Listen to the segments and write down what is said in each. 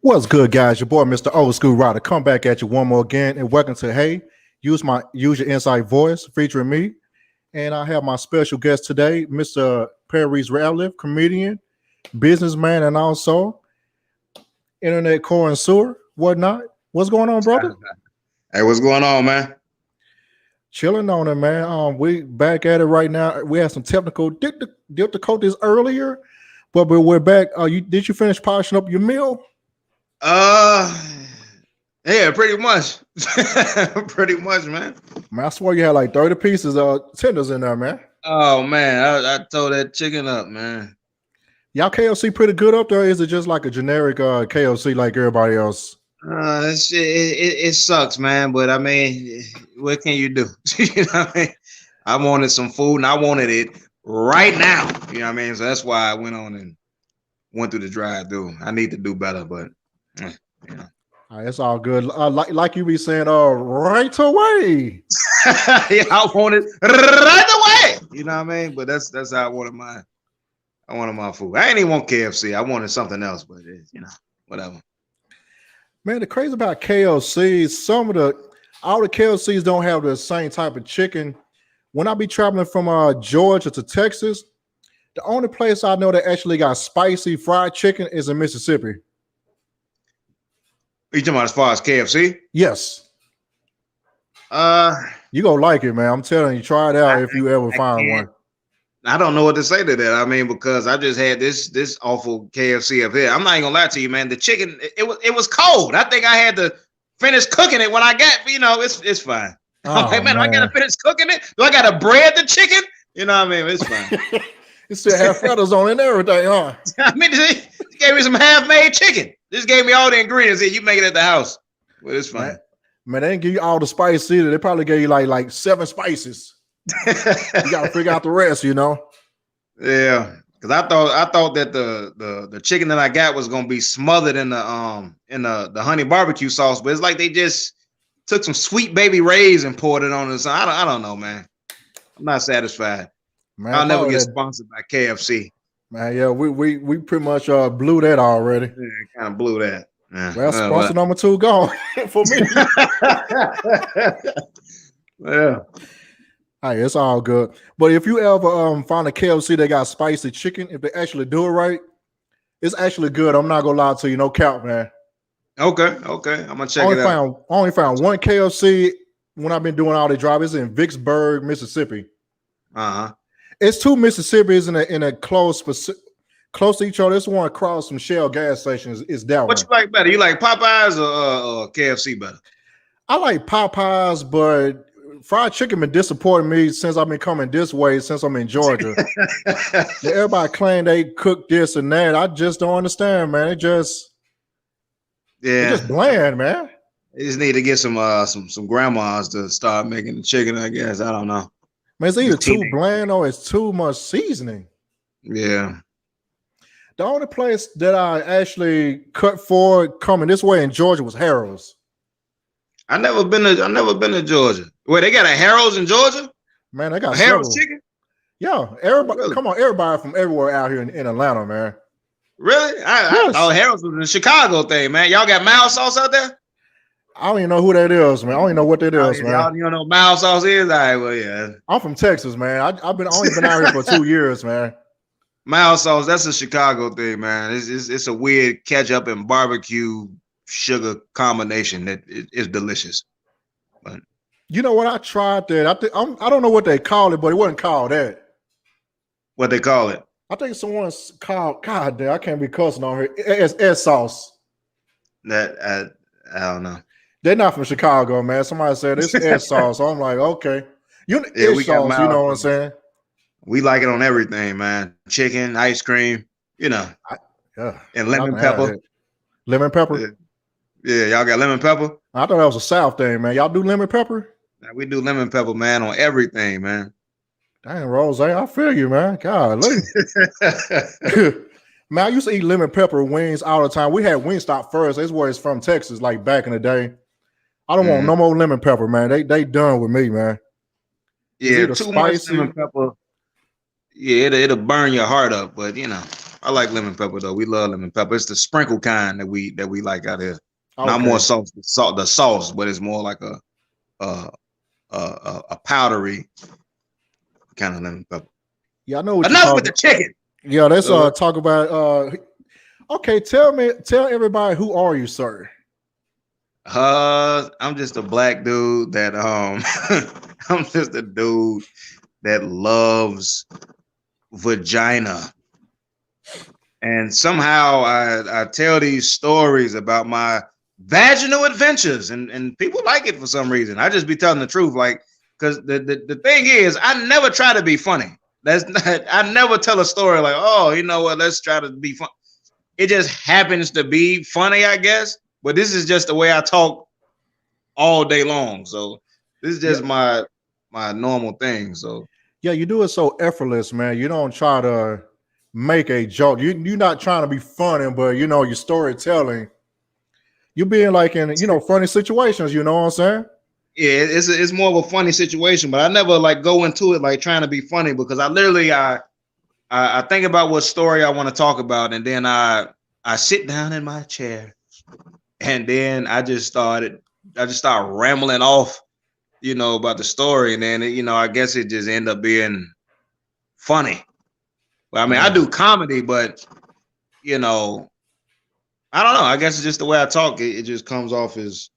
What's good, guys? Your boy, Mister Old Skool Ryder, come back at you one more again, and welcome to Hey, Use Your Inside Voice, featuring me, and I have my special guest today, Mister Pares Ratliff, comedian, businessman, and also internet connoisseur, whatnot. What's going on, brother? Hey, what's going on, man? Chilling on it, man. We back at it right now. We had some technical difficulties earlier, but we're back. Did you finish polishing up your meal? Yeah, pretty much. Pretty much, man. Man, I swear you had like 30 pieces of tenders in there, man. Oh man, I tore that chicken up, man. Y'all KFC pretty good up there? Is it just like a generic KFC like everybody else? It sucks, man. But I mean, what can you do? You know what I mean? I wanted some food and I wanted it right now. You know what I mean? So that's why I went on and went through the drive-through. I need to do better, but you know. It's all good. Like you be saying, right away. Yeah, I want it right away. You know what I mean? But that's how I wanted my food. I ain't even want KFC. I wanted something else, but whatever. Man, the crazy about KFC, all the KFCs don't have the same type of chicken. When I be traveling from Georgia to Texas, the only place I know that actually got spicy fried chicken is in Mississippi. You talking about as far as KFC? Yes. You gonna like it, man. I'm telling you, try it out if you ever find one. I don't know what to say to that. I mean, because I just had this awful KFC up here. I'm not even gonna lie to you, man. The chicken, it was cold. I think I had to finish cooking it when I got, it's fine. I'm like, man, do I gotta finish cooking it? Do I gotta bread the chicken? You know what I mean? It's fine. It still have feathers on it and everything, huh? I mean, they gave me some half-made chicken. Just gave me all the ingredients and you make it at the house. Well, it's fine. Man, they didn't give you all the spices either. They probably gave you like 7 spices. You gotta figure out the rest, Yeah, because I thought that the chicken that I got was gonna be smothered in the honey barbecue sauce, but it's like they just took some Sweet Baby Ray's and poured it on us. I don't know, man. I'm not satisfied. Man, I'll never get sponsored by KFC. Man, yeah, we pretty much blew that already. Yeah, kind of blew that. Yeah. Well, sponsor number 2 gone for me. Yeah. Hey, it's all good. But if you ever find a KFC that got spicy chicken, if they actually do it right, it's actually good. I'm not gonna lie to you, no count, man. Okay. I'm gonna check it out. I only found one KFC when I've been doing all the drive. It's in Vicksburg, Mississippi. It's 2 Mississippis in a close to each other. This one across from Shell gas stations. Is that one? What you like better? You like Popeyes or KFC better? I like Popeyes, but fried chicken been disappointing me since I've been coming this way since I'm in Georgia. Everybody claim they cook this and that. I just don't understand, man. It's just bland, man. They just need to get some grandmas to start making the chicken, I guess. I don't know. Man, it's either too bland or it's too much seasoning. Yeah. The only place that I actually cut for coming this way in Georgia was Harold's. I never been to Georgia. Wait, they got a Harold's in Georgia? Man, they got Harold's chicken? Yeah, everybody. Really? Come on, everybody from everywhere out here in Atlanta, man. Really? I thought Harold's was a Chicago thing, man. Y'all got mild sauce out there? I don't even know who that is, man. I don't even know what that is, man. You don't know what mild sauce is? All right, well, yeah. I'm from Texas, man. I've only been out here for 2 years, man. Mild sauce, that's a Chicago thing, man. It's a weird ketchup and barbecue sugar combination that is delicious. But you know what? I tried that. I don't know what they call it, but it wasn't called that. What they call it? I think someone's called. God damn, I can't be cussing on here. It's sauce. That I don't know. They're not from Chicago, man. Somebody said it's S sauce. So I'm like, okay. We sauce, you know what I'm saying? We like it on everything, man. Chicken, ice cream, and lemon pepper. Lemon pepper? Yeah, y'all got lemon pepper? I thought that was a South thing, man. Y'all do lemon pepper? We do lemon pepper, man, on everything, man. Dang, Rose, I feel you, man. God, look. Man, I used to eat lemon pepper wings all the time. We had Wingstop first. That's where it's from, Texas, like back in the day. I don't want no more lemon pepper, man. They done with me, man. Yeah, too much lemon pepper. Yeah, it'll burn your heart up, but I like lemon pepper though. We love lemon pepper. It's the sprinkle kind that we like out here. Okay. Not more the sauce, but it's more like a powdery kind of lemon pepper. Yeah, I know what Enough with the chicken. Yeah, let's talk about okay, tell everybody, who are you, sir? I'm just a black dude that I'm just a dude that loves vagina. And somehow I tell these stories about my vaginal adventures, and people like it for some reason. I just be telling the truth, like, because the thing is, I never try to be funny. I never tell a story like, oh, you know what, let's try to be fun. It just happens to be funny, I guess. But this is just the way I talk all day long. So this is just my normal thing. So yeah, you do it so effortless, man. You don't try to make a joke. You're not trying to be funny, but your storytelling, you being like in funny situations. You know what I'm saying? Yeah, it's more of a funny situation, but I never like go into it like trying to be funny, because I literally I think about what story I want to talk about, and then I sit down in my chair, and then I just start rambling off, about the story, and then I guess it just end up being funny. Well, I mean, I do comedy, but I don't know. I guess it's just the way I talk. It just comes off as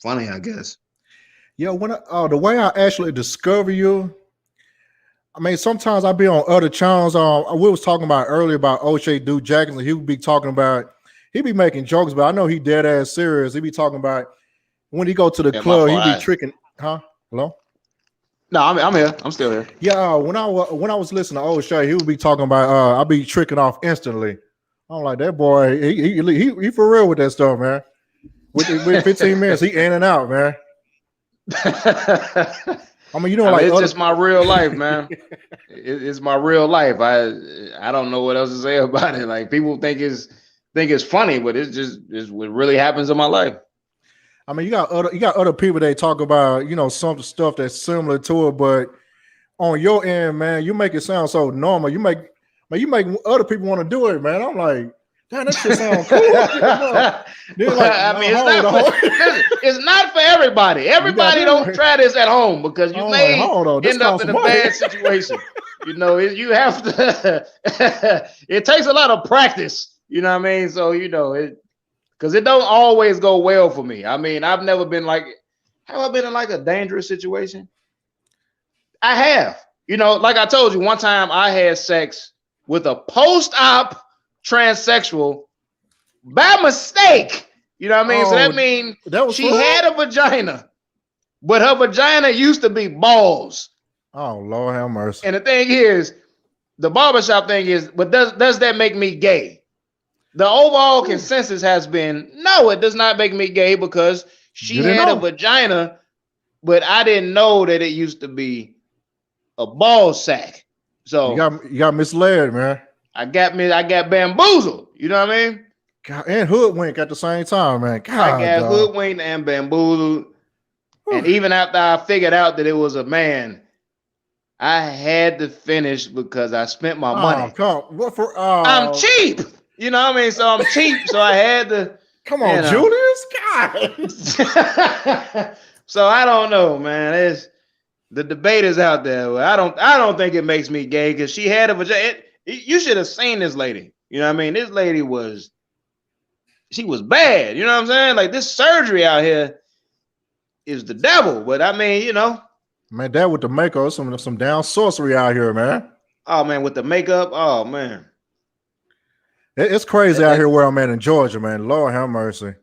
funny, I guess. Yeah, when the way I actually discover you, I mean, sometimes I be on other channels. We was talking about earlier about O'Shea Duke Jackson. He would be talking about, he be making jokes, but I know he dead ass serious. He be talking about when he go to the club, he be tricking. Huh? Hello? No, I'm here. I'm still here. Yeah, when I was listening to O'Shea, he would be talking about I be tricking off instantly. I'm like, that boy, he for real with that stuff, man. With 15 minutes, he in and out, man. I mean, it's just my real life, man. It's my real life. I don't know what else to say about it. Like, people think it's funny, but it's what really happens in my life. I mean, you got other people that talk about some stuff that's similar to it, but on your end, man, you make it sound so normal. You make other people want to do it, man. I'm like, damn, that shit sounds cool. It's not for everybody. Everybody don't try this at home, because you may end up in a bad situation. You have to. It takes a lot of practice. You know what I mean? So because it don't always go well for me. I mean, I've never been like, have I been in like a dangerous situation? I have. Like I told you, one time I had sex with a post-op transsexual by mistake. You know what I mean? So that means she had a vagina, but her vagina used to be balls. Oh, Lord have mercy. And the thing is, the barbershop thing is, but does that make me gay? The overall consensus has been, no, it does not make me gay, because she had a vagina, but I didn't know that it used to be a ball sack. So you got misled, man. I got bamboozled. You know what I mean? God, and hoodwink at the same time, man. God, I got hoodwinked and bamboozled. And even after I figured out that it was a man, I had to finish because I spent my money. I'm cheap. You know what I mean? So I'm cheap. So I had to. Come on, Julius. God. So I don't know, man. The debate is out there. I don't think it makes me gay, because she had a vagina. You should have seen this lady. You know what I mean? This lady she was bad. You know what I'm saying? Like, this surgery out here is the devil. But I mean, man, that with the makeup, some down sorcery out here, man. Oh man, with the makeup, oh man, it's crazy out here where I'm at in Georgia, man. Lord have mercy.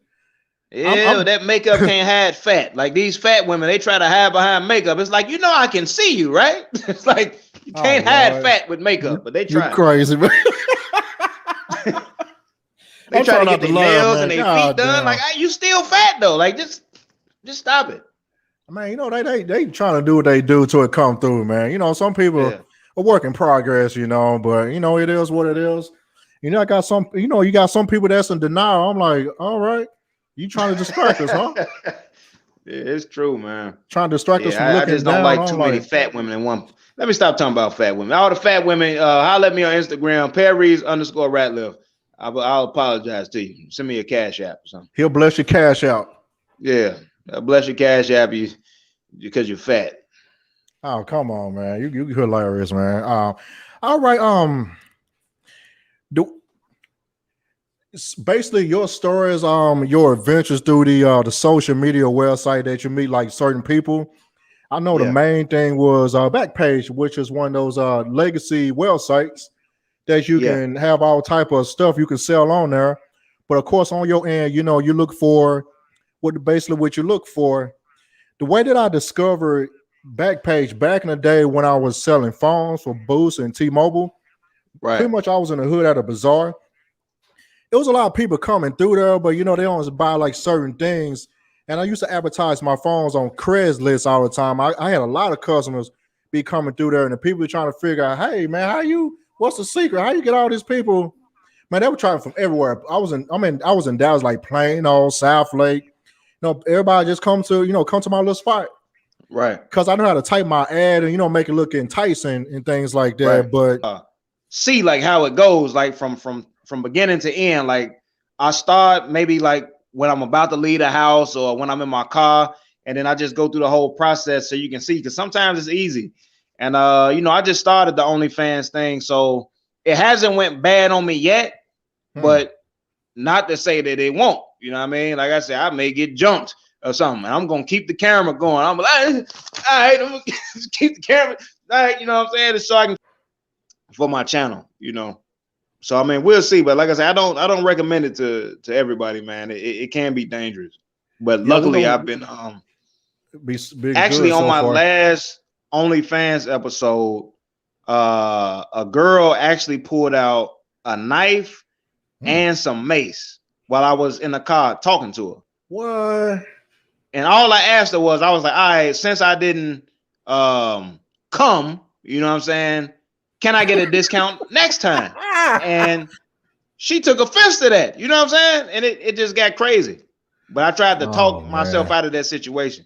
Yeah, that makeup can't hide fat. Like, these fat women, they try to hide behind makeup. It's like, I can see you, right? It's like, you can't hide fat with makeup, but they try. You're crazy, man. They try to get their nails and their feet done. Like, you still fat though. Like, just stop it. Man, they trying to do what they do till it come through, man. Some people are work in progress, but it is what it is. I got some, you got some people that's in denial. I'm like, all right, you trying to distract us, huh? Yeah, it's true, man. Trying to distract us from looking down. I just don't like too many fat women in one. Let me stop talking about fat women. All the fat women, holler at me on Instagram, Pares_Ratliff. I'll apologize to you. Send me a cash app or something. He'll bless your cash out. Yeah, bless your cash app you because you're fat. Oh, come on, man. You hilarious, man. All right. Basically your stories, your adventures through the social media website that you meet like certain people. I know the main thing was Backpage, which is one of those legacy websites that you can have all type of stuff you can sell on there. But of course, on your end, you look for what you look for. The way that I discovered Backpage back in the day when I was selling phones for Boost and T-Mobile, pretty much I was in the hood at a bazaar. It was a lot of people coming through there, but they always buy like certain things. And I used to advertise my phones on Craigslist all the time. I had a lot of customers be coming through there, and the people were trying to figure out, hey man, what's the secret? How you get all these people? Man, they were trying from everywhere. I was in Dallas, like Plano, South Lake. Everybody just come to my little spot. Right. Because I know how to type my ad and make it look enticing and things like that. Right. But see like how it goes, like from beginning to end. Like I start maybe like when I'm about to leave the house or when I'm in my car, and then I just go through the whole process so you can see, because sometimes it's easy. And I just started the OnlyFans thing, so it hasn't went bad on me yet, but not to say that it won't. You know what I mean? Like I said, I may get jumped or something, and I'm gonna keep the camera going. I'm like, all right, I'm gonna keep the camera. All right, you know what I'm saying? So I can for my channel, So I mean, we'll see. But like I said, I don't recommend it to everybody, man. It can be dangerous. But luckily, I've been actually on my last OnlyFans episode. A girl actually pulled out a knife and some mace while I was in the car talking to her. What? And all I asked her was, I was like, all right, since I didn't come, you know what I'm saying? Can I get a discount next time? And she took offense to that. You know what I'm saying? And it just got crazy. But I tried to talk myself out of that situation.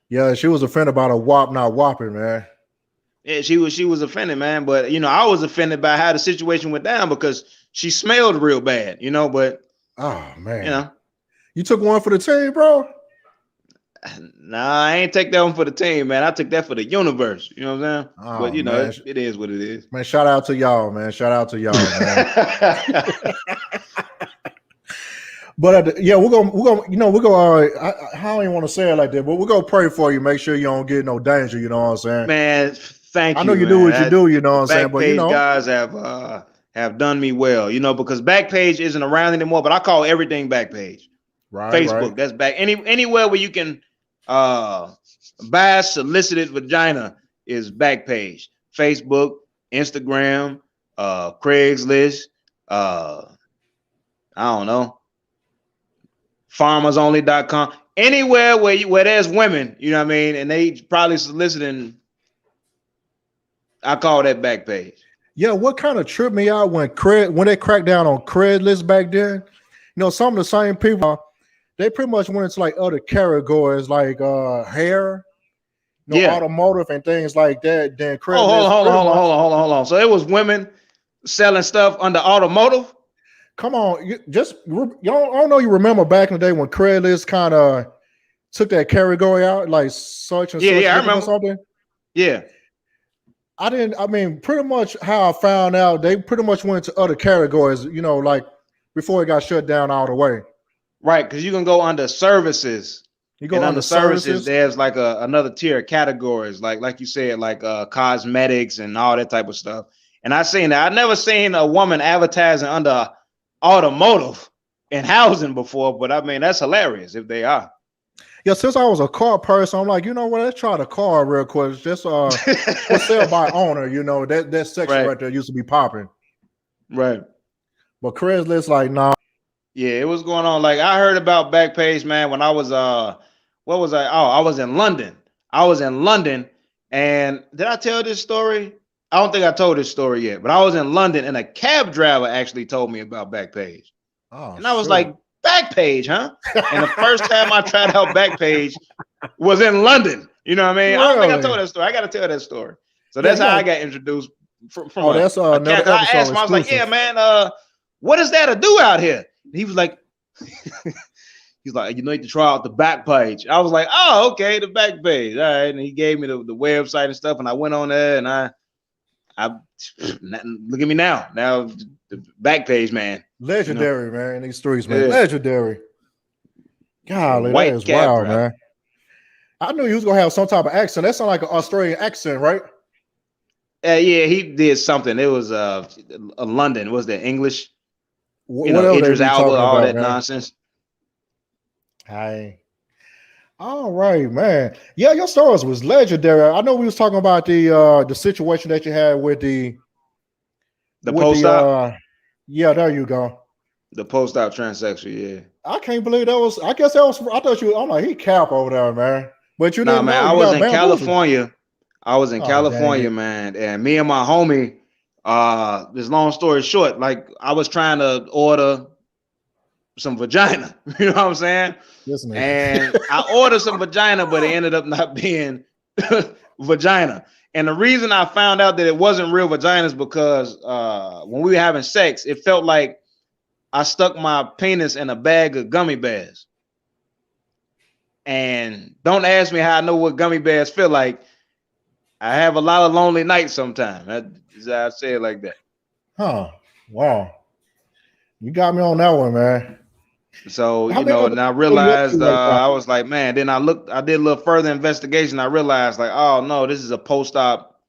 Yeah, she was offended about a whop not whopping, man. Yeah, she was offended, man. But I was offended by how the situation went down because she smelled real bad, but oh man, you took one for the team, bro. Nah, I ain't take that one for the team, man. I took that for the universe. You know what I'm saying? Oh, but man, it is what it is. Man, shout out to y'all, man. Shout out to y'all, man. But we're gonna I don't even want to say it like that, but we're gonna pray for you. Make sure you don't get no danger. You know what I'm saying? Man, thank you. I know you do what you do. You know what I'm saying? But guys have done me well. Because Backpage isn't around anymore. But I call everything Backpage. Right. Facebook, that's back. Anywhere where you can buy solicited vagina is Backpage. Facebook, Instagram, Craigslist, I don't know, farmersonly.com. Anywhere where there's women, you know what I mean, and they probably soliciting, I call that Backpage. Yeah, what kind of tripped me out when they cracked down on Craigslist back then? Some of the same people, they pretty much went into like other categories like hair, automotive and things like that. Then Craigslist. Hold on. So it was women selling stuff under automotive. Come on, I don't know. You remember back in the day when Craigslist kind of took that category out, like such and such. Yeah, I remember something. Yeah. Pretty much how I found out, they pretty much went to other categories, like before it got shut down all the way. Right, because you can go under services. You go under services. There's like another tier of categories, like you said, like cosmetics and all that type of stuff. And I seen that. I never seen a woman advertising under automotive and housing before, but I mean that's hilarious if they are. Yeah, since I was a car person, I'm like, let's try the car real quick. Just for sale by owner, that section right there used to be popping. Right. But Craigslist, like, nah. Yeah, it was going on. Like I heard about Backpage, man, when I was what was I? Oh, I was in London. And did I tell this story? I don't think I told this story yet, but I was in London and a cab driver actually told me about Backpage. Oh, and I was like, Backpage, huh? And the first time I tried out Backpage was in London. You know what I mean? I don't think I told Really? that story. I got to tell that story. So Yeah, that's how yeah. I got introduced from Oh, that's a cat. another 'Cause I episode asked him, I was like, yeah, exclusive. man, what is there to do out here? And he was like, he's like, you need to try out the Backpage. I was like, oh, okay, the Backpage. All right. And he gave me the website and stuff. And I went on there and I look at me now. Now the Backpage, man. Legendary, man, in these streets, man. Yeah. Legendary. Golly, that White is cab wild, driver. man. I knew he was gonna have some type of accent. That sounds like an Australian accent, right? Yeah, he did something. It was London. Was that English? Whatever they Idris be Elba, talking all about, that man. nonsense. Hey. All right, man. Yeah, your stories was legendary. I know we was talking about the situation that you had with the post-op. Yeah, there you go. The post-op transsexual, yeah. I can't believe that was. I guess that was. I thought you. I'm like, he cap over there, man. But you didn't man. know. I You was got in bamboozled. California. I was in Oh, California, man, and me and my homie. This long story short, like I was trying to order some vagina. You know what I'm saying? Listen, And I ordered some vagina, but it ended up not being vagina. And the reason I found out that it wasn't real vagina is because when we were having sex, it felt like I stuck my penis in a bag of gummy bears. And don't ask me how I know what gummy bears feel like. I have a lot of lonely nights sometimes. That's how I say it like that. Huh. Wow. You got me on that one, man. So, How you many know, other and I people you up realized, to right now? I was like, man, then I did a little further investigation. I realized like, oh no, this is a post-op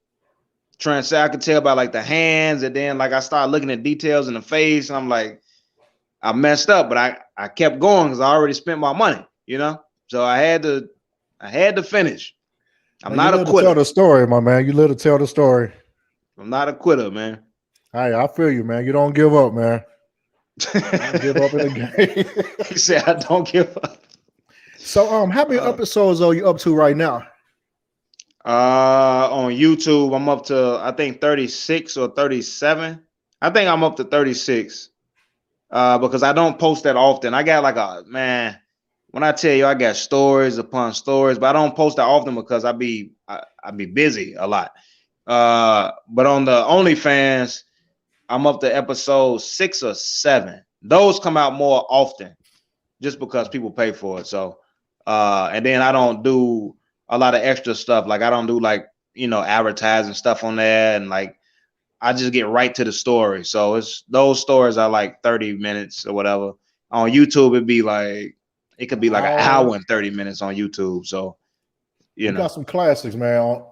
trans. I could tell by like the hands, and then like I started looking at details in the face, and I'm like, I messed up, but I kept going because I already spent my money, you know? So I had to finish. I'm Man, not you a live to tell quitter. the story, my man. You live to tell the story. I'm not a quitter, man. Hey, I feel you, man. You don't give up, man. Don't give up in the game. He said, I don't give up. So, how many episodes are you up to right now? On YouTube, I'm up to I think 36 or 37. I think I'm up to 36. Because I don't post that often. I got like when I tell you I got stories upon stories, but I don't post that often because I be busy a lot. But on the OnlyFans, I'm up to episode 6 or 7. Those come out more often just because people pay for it. So and then I don't do a lot of extra stuff. Like I don't do like, advertising stuff on there, and like I just get right to the story. So those stories are like 30 minutes or whatever. On YouTube, it could be like an hour and 30 minutes on YouTube. So you know. Got some classics, man.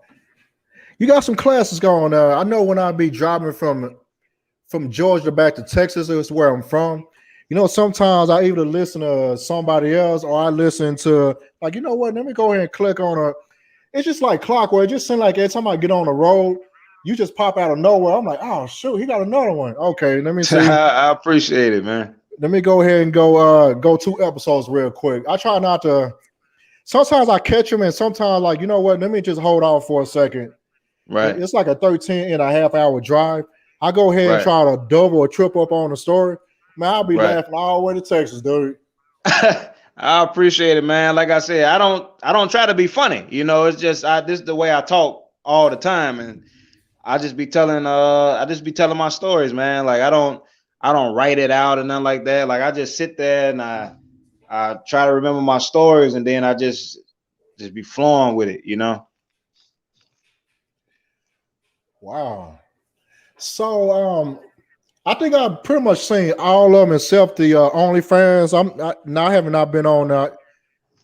You got some classics going on. I know when I be driving from Georgia back to Texas, is where I'm from. Sometimes I either listen to somebody else or I listen to like, you know what? Let me go ahead and click on it's just like clockwork. It just seems like every time I get on the road, you just pop out of nowhere. I'm like, oh shoot, he got another one. Okay, let me see. I appreciate it, man. Let me go ahead and go 2 episodes real quick. I try not to. Sometimes I catch them, and sometimes like, you know what? Let me just hold on for a second. Right. It's like a 13.5-hour drive. I go ahead and try to double or trip up on the story. Man, I'll be laughing all the way to Texas, dude. I appreciate it, man. Like I said, I don't try to be funny. It's just this is the way I talk all the time, and I just be telling my stories, man. Like I don't write it out and nothing like that. Like I just sit there and I try to remember my stories, and then I just be flowing with it, Wow. So I think I've pretty much seen all of them except the OnlyFans. I haven't not been on that.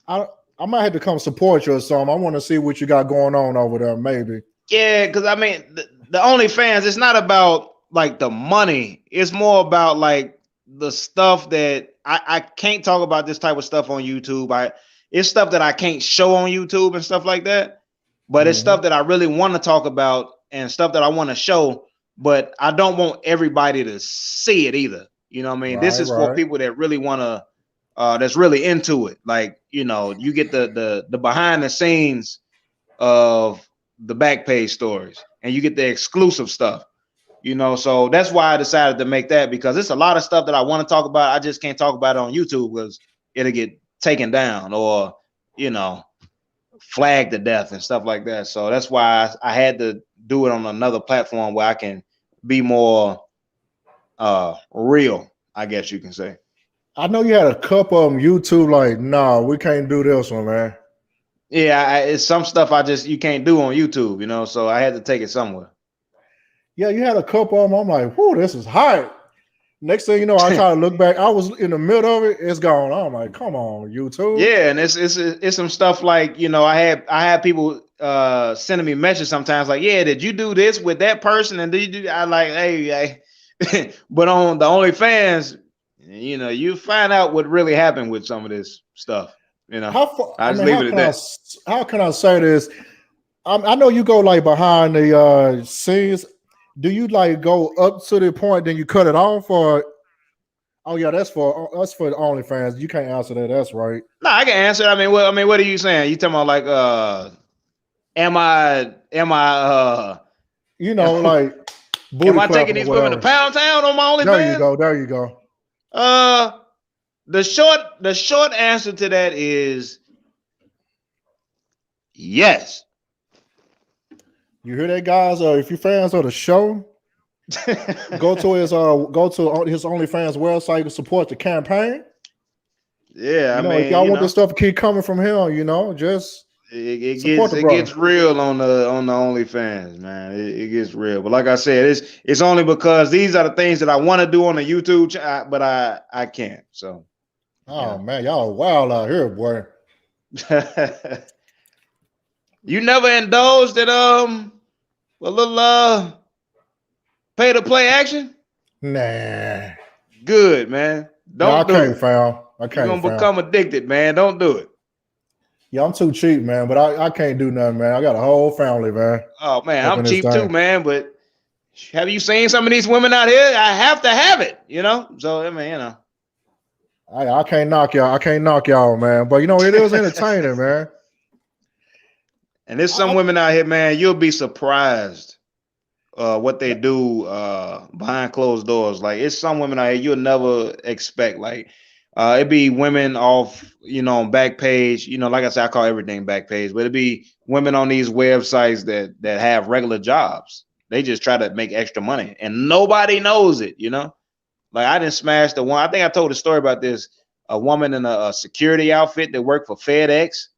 I might have to come support you or something. I want to see what you got going on over there, maybe. Yeah, because I mean the OnlyFans, it's not about like the money. It's more about like the stuff that I can't talk about this type of stuff on YouTube. It's stuff that I can't show on YouTube and stuff like that. But it's stuff that I really want to talk about and stuff that I want to show. But I don't want everybody to see it either. You know what I mean? This is for people that really want to, that's really into it. Like, you get the behind the scenes of the Backpage Stories, and you get the exclusive stuff. So that's why I decided to make that, because it's a lot of stuff that I want to talk about. I just can't talk about it on YouTube because it'll get taken down or, flagged to death and stuff like that. So that's why I had to do it on another platform where I can be more real, I guess you can say. I know you had a couple of them YouTube like, nah, we can't do this one, man. Yeah, it's some stuff you can't do on YouTube, you know, so I had to take it somewhere. Yeah, you had a couple of them. I'm like, whoo, this is hot. Next thing you know, I try to look back. I was in the middle of it. It's gone. I'm like, come on, YouTube. Yeah, and it's some stuff like, you know, I had people sending me messages sometimes like, yeah, did you do this with that person? And did you do? I like, hey, but on the OnlyFans, you know, you find out what really happened with some of this stuff. You know, I just leave it at that. How can I say this? I know you go like behind the scenes. Do you like go up to the point, then you cut it off, or? Oh yeah, that's for the OnlyFans. You can't answer that. That's right. No, I can answer. I mean, what are you saying? You talking about like, am I, you know, like, am I taking these women to Pound Town on my OnlyFans? There you go. The short answer to that is yes. You hear that, guys? If you're fans of the show, go to his OnlyFans website to support the campaign. Yeah, I mean, if y'all want this stuff to keep coming from him, you know, just it gets real on the OnlyFans, man. It gets real. But like I said, it's only because these are the things that I want to do on the YouTube, but I can't. So, man, y'all wild out here, boy. You never indulged in a little pay to play action? Nah. Good, man. I can't, fam. You're gonna become addicted, man. Don't do it. Yeah, I'm too cheap, man, but I can't do nothing, man. I got a whole family, man. Oh man, I'm cheap too, man. But have you seen some of these women out here? I have to have it, you know. So I mean, you know, I can't knock y'all. I can't knock y'all, man. But you know, it is entertaining, man. And there's some women out here, man. You'll be surprised what they do behind closed doors. Like, it's some women out here you'll never expect. Like, it'd be women off, you know, on Backpage. You know, like I said, I call everything Backpage, but it'd be women on these websites that have regular jobs. They just try to make extra money, and nobody knows it. You know, like I didn't smash the one. I think I told a story about this. A woman in a security outfit that worked for FedEx.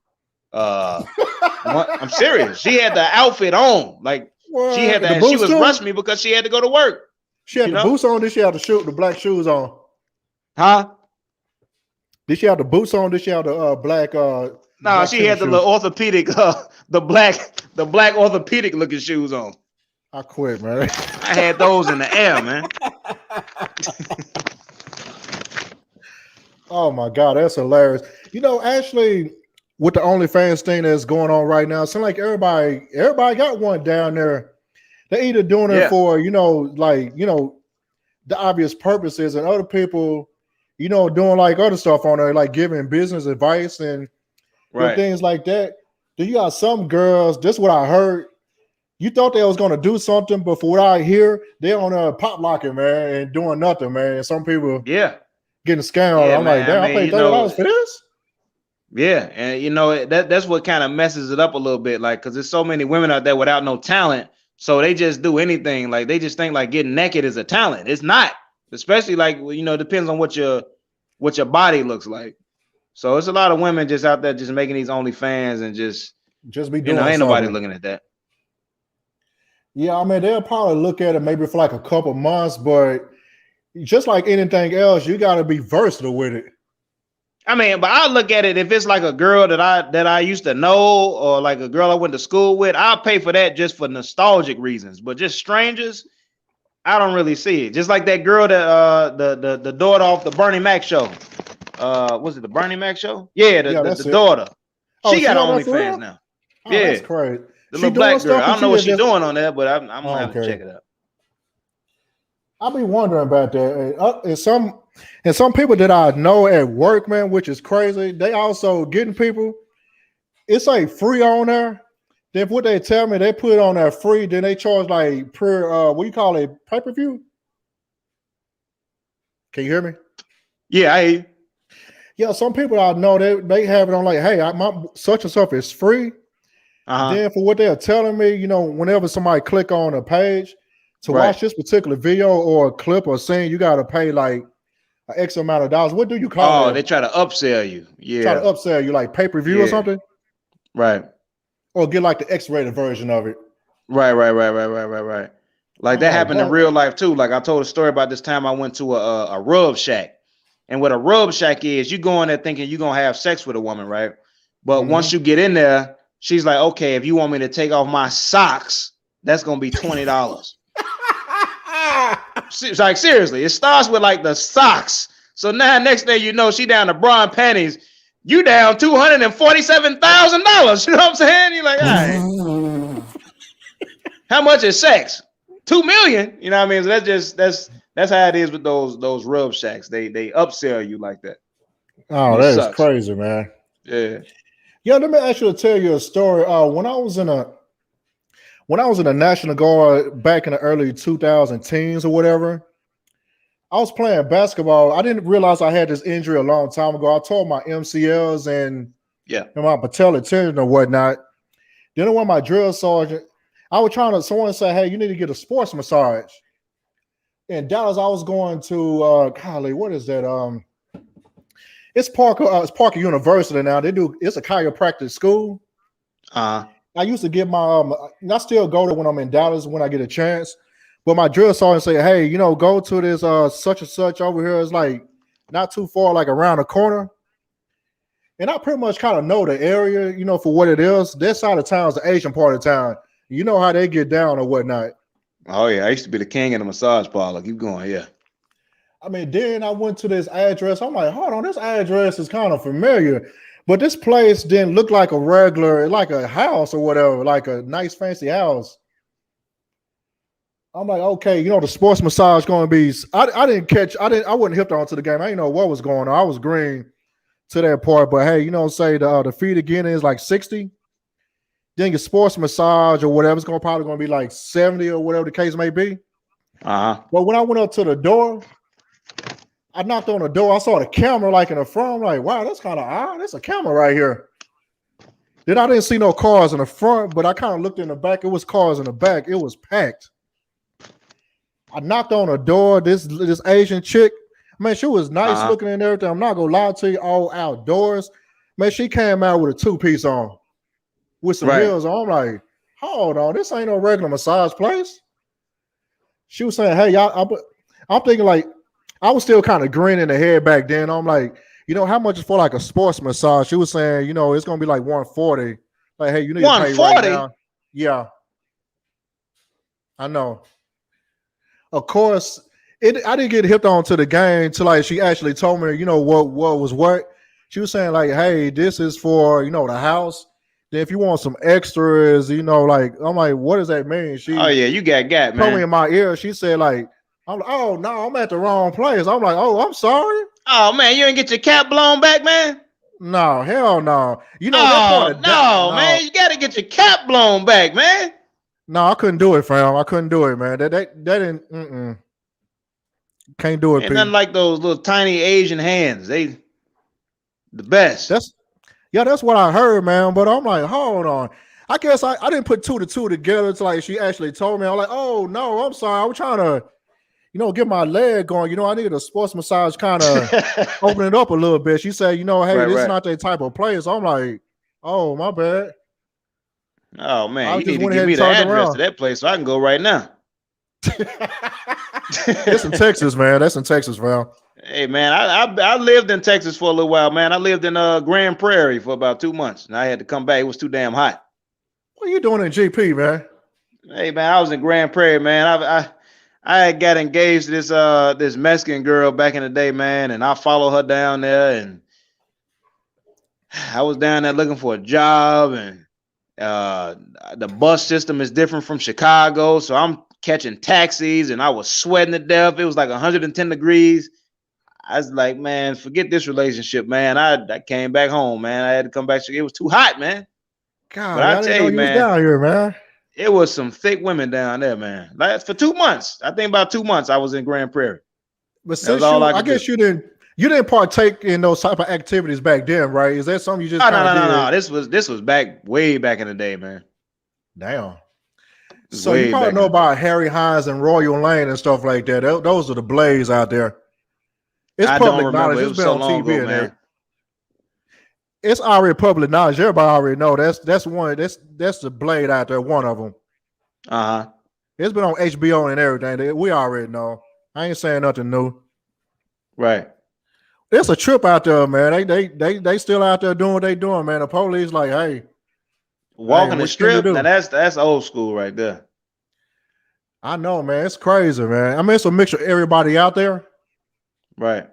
I'm serious. She had the outfit on, like she had that. She was rushing me because she had to go to work. She had the boots on. Did she have the black shoes on? Huh? Did she have the boots on? Did she have the black? No, she had the little orthopedic, the black orthopedic looking shoes on. I quit, man. I had those in the air, man. Oh my God, that's hilarious. You know, actually, with the OnlyFans thing that's going on right now, it seems like everybody got one down there. They're either doing it for, you know, like, you know, the obvious purposes, and other people, you know, doing like other stuff on there, like giving business advice and things like that. Then you got some girls, this is what I heard. You thought they was gonna do something, but for what I hear, they're on a pop locking, man, and doing nothing, man. And some people getting scammed. Yeah, I'm like, damn, I paid $30 for this. Yeah, and you know that's what kind of messes it up a little bit, like, because there's so many women out there without no talent, so they just do anything. Like, they just think like getting naked is a talent. It's not, especially like, you know, it depends on what your body looks like. So it's a lot of women just out there just making these OnlyFans and just be doing, ain't nobody looking at that. Yeah, I mean, they'll probably look at it maybe for like a couple months, but just like anything else, you got to be versatile with it. I mean, but I look at it, if it's like a girl that I used to know, or like a girl I went to school with, I'll pay for that just for nostalgic reasons. But just strangers, I don't really see it. Just like that girl that the daughter off the Bernie Mac show. Was it the Bernie Mac show? Yeah, the daughter. She got OnlyFans now. Oh, yeah, that's crazy. The little black girl. I don't know what she's doing on there, but I'm gonna have to check it out. I'll be wondering about that. And some people that I know at work, man, which is crazy, they also getting people. It's like free on there. Then what they tell me, they put it on there free. Then they charge like per what you call it, pay-per-view. Can you hear me? Yeah, I hear you. Yeah, some people I know they have it on like, hey, my such and such is free. Then for what they're telling me, whenever somebody click on a page to watch this particular video or a clip or scene, you got to pay like an X amount of dollars. What do you call it? Oh, they try to upsell you. Try to Yeah. upsell you like pay-per-view or something? Right. Or get like the X-rated version of it. Right. Like that happened in real life too. Like I told a story about this time I went to a rub shack. And what a rub shack is, you go in there thinking you're going to have sex with a woman, right? But once you get in there, she's like, okay, if you want me to take off my socks, that's going to be $20. Like, seriously, it starts with like the socks. So now next thing you know, she down to bra and panties. You down $247,000. You know what I'm saying? You're like, all right. How much is sex? $2 million. You know what I mean? So that's how it is with those rub shacks. They upsell you like that. Oh, that is crazy, man. Yeah. Yeah, let me actually tell you a story. When I was in the National Guard back in the early 2010s or whatever, I was playing basketball. I didn't realize I had this injury a long time ago. I tore my MCLs and my patellar tendon or whatnot. Then one of my drill sergeant, someone said, hey, you need to get a sports massage. In Dallas, I was going to what is that? It's Parker University now. It's a chiropractic school. I used to get my I still go there when I'm in Dallas when I get a chance. But my drill sergeant say, hey, go to this such and such over here. It's like not too far, like around the corner. And I pretty much kind of know the area, for what it is. This side of town is the Asian part of town. You know how they get down or whatnot. Oh yeah, I used to be the king in the massage parlor. Keep going, yeah. I mean, then I went to this address. I'm like, hold on, this address is kind of familiar. But this place didn't look like a regular, like a house or whatever, like a nice fancy house. I'm like, okay, the sports massage going to be. I wasn't hipped onto the game. I didn't know what was going on. I was green to that part, but hey, say the fee to get in is like 60. Then your sports massage or whatever, it's probably going to be like 70 or whatever the case may be. But when I went up to the door, I knocked on the door. I saw the camera like in the front. I'm like, wow, that's kind of odd. There's a camera right here. Then I didn't see no cars in the front, but I kind of looked in the back. It was cars in the back. It was packed. I knocked on the door. This Asian chick, man, she was nice looking and everything. I'm not going to lie to you, all outdoors. Man, she came out with a two-piece on with some heels on. I'm like, hold on, this ain't no regular massage place. She was saying, hey, y'all, I'm thinking like, I was still kind of green in the head back then. I'm like, how much is for like a sports massage? She was saying, it's going to be like 140. Like, hey, you need to pay right now. Yeah. I know. Of course, I didn't get hipped on to the game till like she actually told me, what was what. She was saying like, hey, this is for, the house. Then if you want some extras, like, I'm like, what does that mean? You got man. Told me in my ear. She said like, I'm like, oh no, I'm at the wrong place. I'm like, oh, I'm sorry. Oh man, you didn't get your cap blown back, man? No, hell no. No, man, you gotta get your cap blown back, man. No, I couldn't do it, fam. I couldn't do it, man. That didn't. Can't do it. Ain't nothing like those little tiny Asian hands. They the best. That's what I heard, man. But I'm like, hold on. I guess I didn't put two to two together until like she actually told me. I'm like, oh no, I'm sorry. I was trying to, get my leg going. I needed a sports massage, kind of open it up a little bit. She said, hey, this is not that type of place. I'm like, oh, my bad. Oh man, you need to give me the address to that place so I can go right now. It's in Texas, man. That's in Texas, man. Hey man, I lived in Texas for a little while, man. I lived in Grand Prairie for about 2 months, and I had to come back. It was too damn hot. What are you doing in GP, man? Hey man, I was in Grand Prairie, man. I got engaged to this Mexican girl back in the day, man, and I followed her down there, and I was down there looking for a job, and the bus system is different from Chicago, so I'm catching taxis, and I was sweating to death. It was like 110 degrees. I was like, man, forget this relationship, man. I came back home, man. I had to come back. It was too hot, man. God, but I tell you, man, down here, man. It was some thick women down there, man. Like for 2 months. I think about 2 months I was in Grand Prairie. But since I guess you didn't You didn't partake in those type of activities back then, right? Is that something you just Oh, kind of did? no. This was way back in the day, man. Damn. So you Way probably back know in the day. about Harry Hines and Royal Lane and stuff like that. Those are the blades out there. It's I don't public remember. knowledge. It It's was been so on long TV ago, and there. man. It's already public knowledge. Everybody already know that's one. That's the blade out there. One of them. Uh-huh. It's been on HBO and everything. We already know. I ain't saying nothing new. Right. It's a trip out there, man. They still out there doing what they doing, man. The police like, hey, Walking the what you gonna strip, now do? that's old school right there. I know, man. It's crazy, man. I mean, it's a mixture of everybody out there. Right.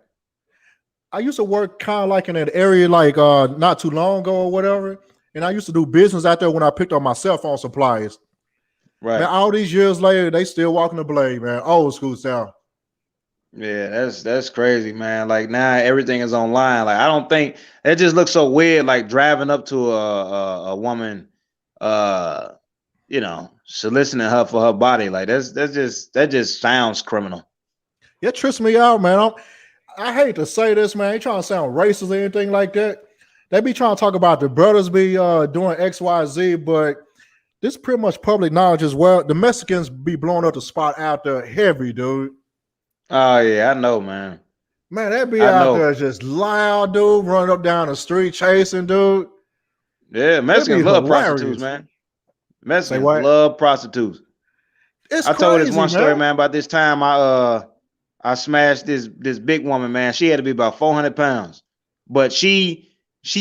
I used to work kind of like in an area like not too long ago or whatever. And I used to do business out there when I picked up my cell phone supplies. Right. Man, all these years later, they still walking the blade, man. Old school style. Yeah, that's crazy, man. Like now everything is online. Like I don't think it just looks so weird, like driving up to a woman, you know, soliciting her for her body. Like that just sounds criminal. It trips me out, man. I hate to say this, man. I ain't trying to sound racist or anything like that. They be trying to talk about the brothers be doing X, Y, Z, but this is pretty much public knowledge as well. The Mexicans be blowing up the spot out there heavy, dude. Oh yeah, I know, man. Man, that be I out know. there just loud, dude, running up down the street chasing, dude. Yeah, It'd Mexicans be love prostitutes, hilarious. man. Say Mexicans what? love prostitutes. It's I told this crazy, one story, man. man, about this time I smashed this big woman, man. She had to be about 400 pounds, but she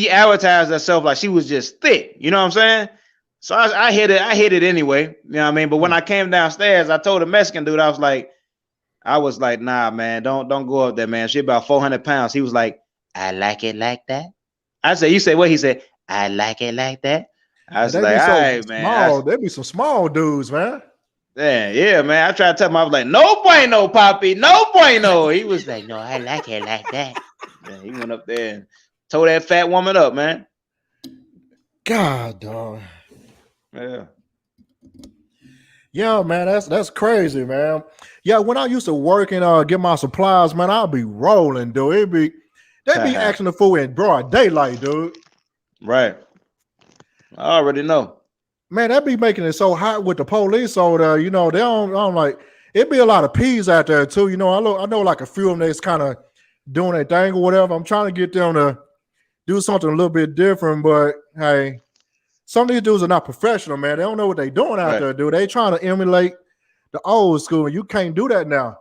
advertised herself like she was just thick. You know what I'm saying? So I hit it anyway. You know what I mean? But when I came downstairs, I told the Mexican dude, I was like, nah, man, don't go up there, man. She about 400 pounds. He was like, I like it like that. I said, you say what? He said, I like it like that. I was They like, be all so right, man. small. They be some small dudes, man. Yeah, man. I tried to tell him, I was like, no bueno, papi, no bueno. He was like, no, I like it like that. Yeah, he went up there and told that fat woman up, man. God, dog. Yeah. Yeah, man, that's crazy, man. Yeah, when I used to work and get my supplies, man, I'll be rolling, dude. They be acting the fool in broad daylight, dude. Right. I already know. Man, that be making it so hot with the police over there. You know, they don't like it. Be a lot of P's out there too. You know, I know like a few of them that's kind of doing their thing or whatever. I'm trying to get them to do something a little bit different, but hey, some of these dudes are not professional, man. They don't know what they're doing out there, dude. They trying to emulate the old school. You can't do that now.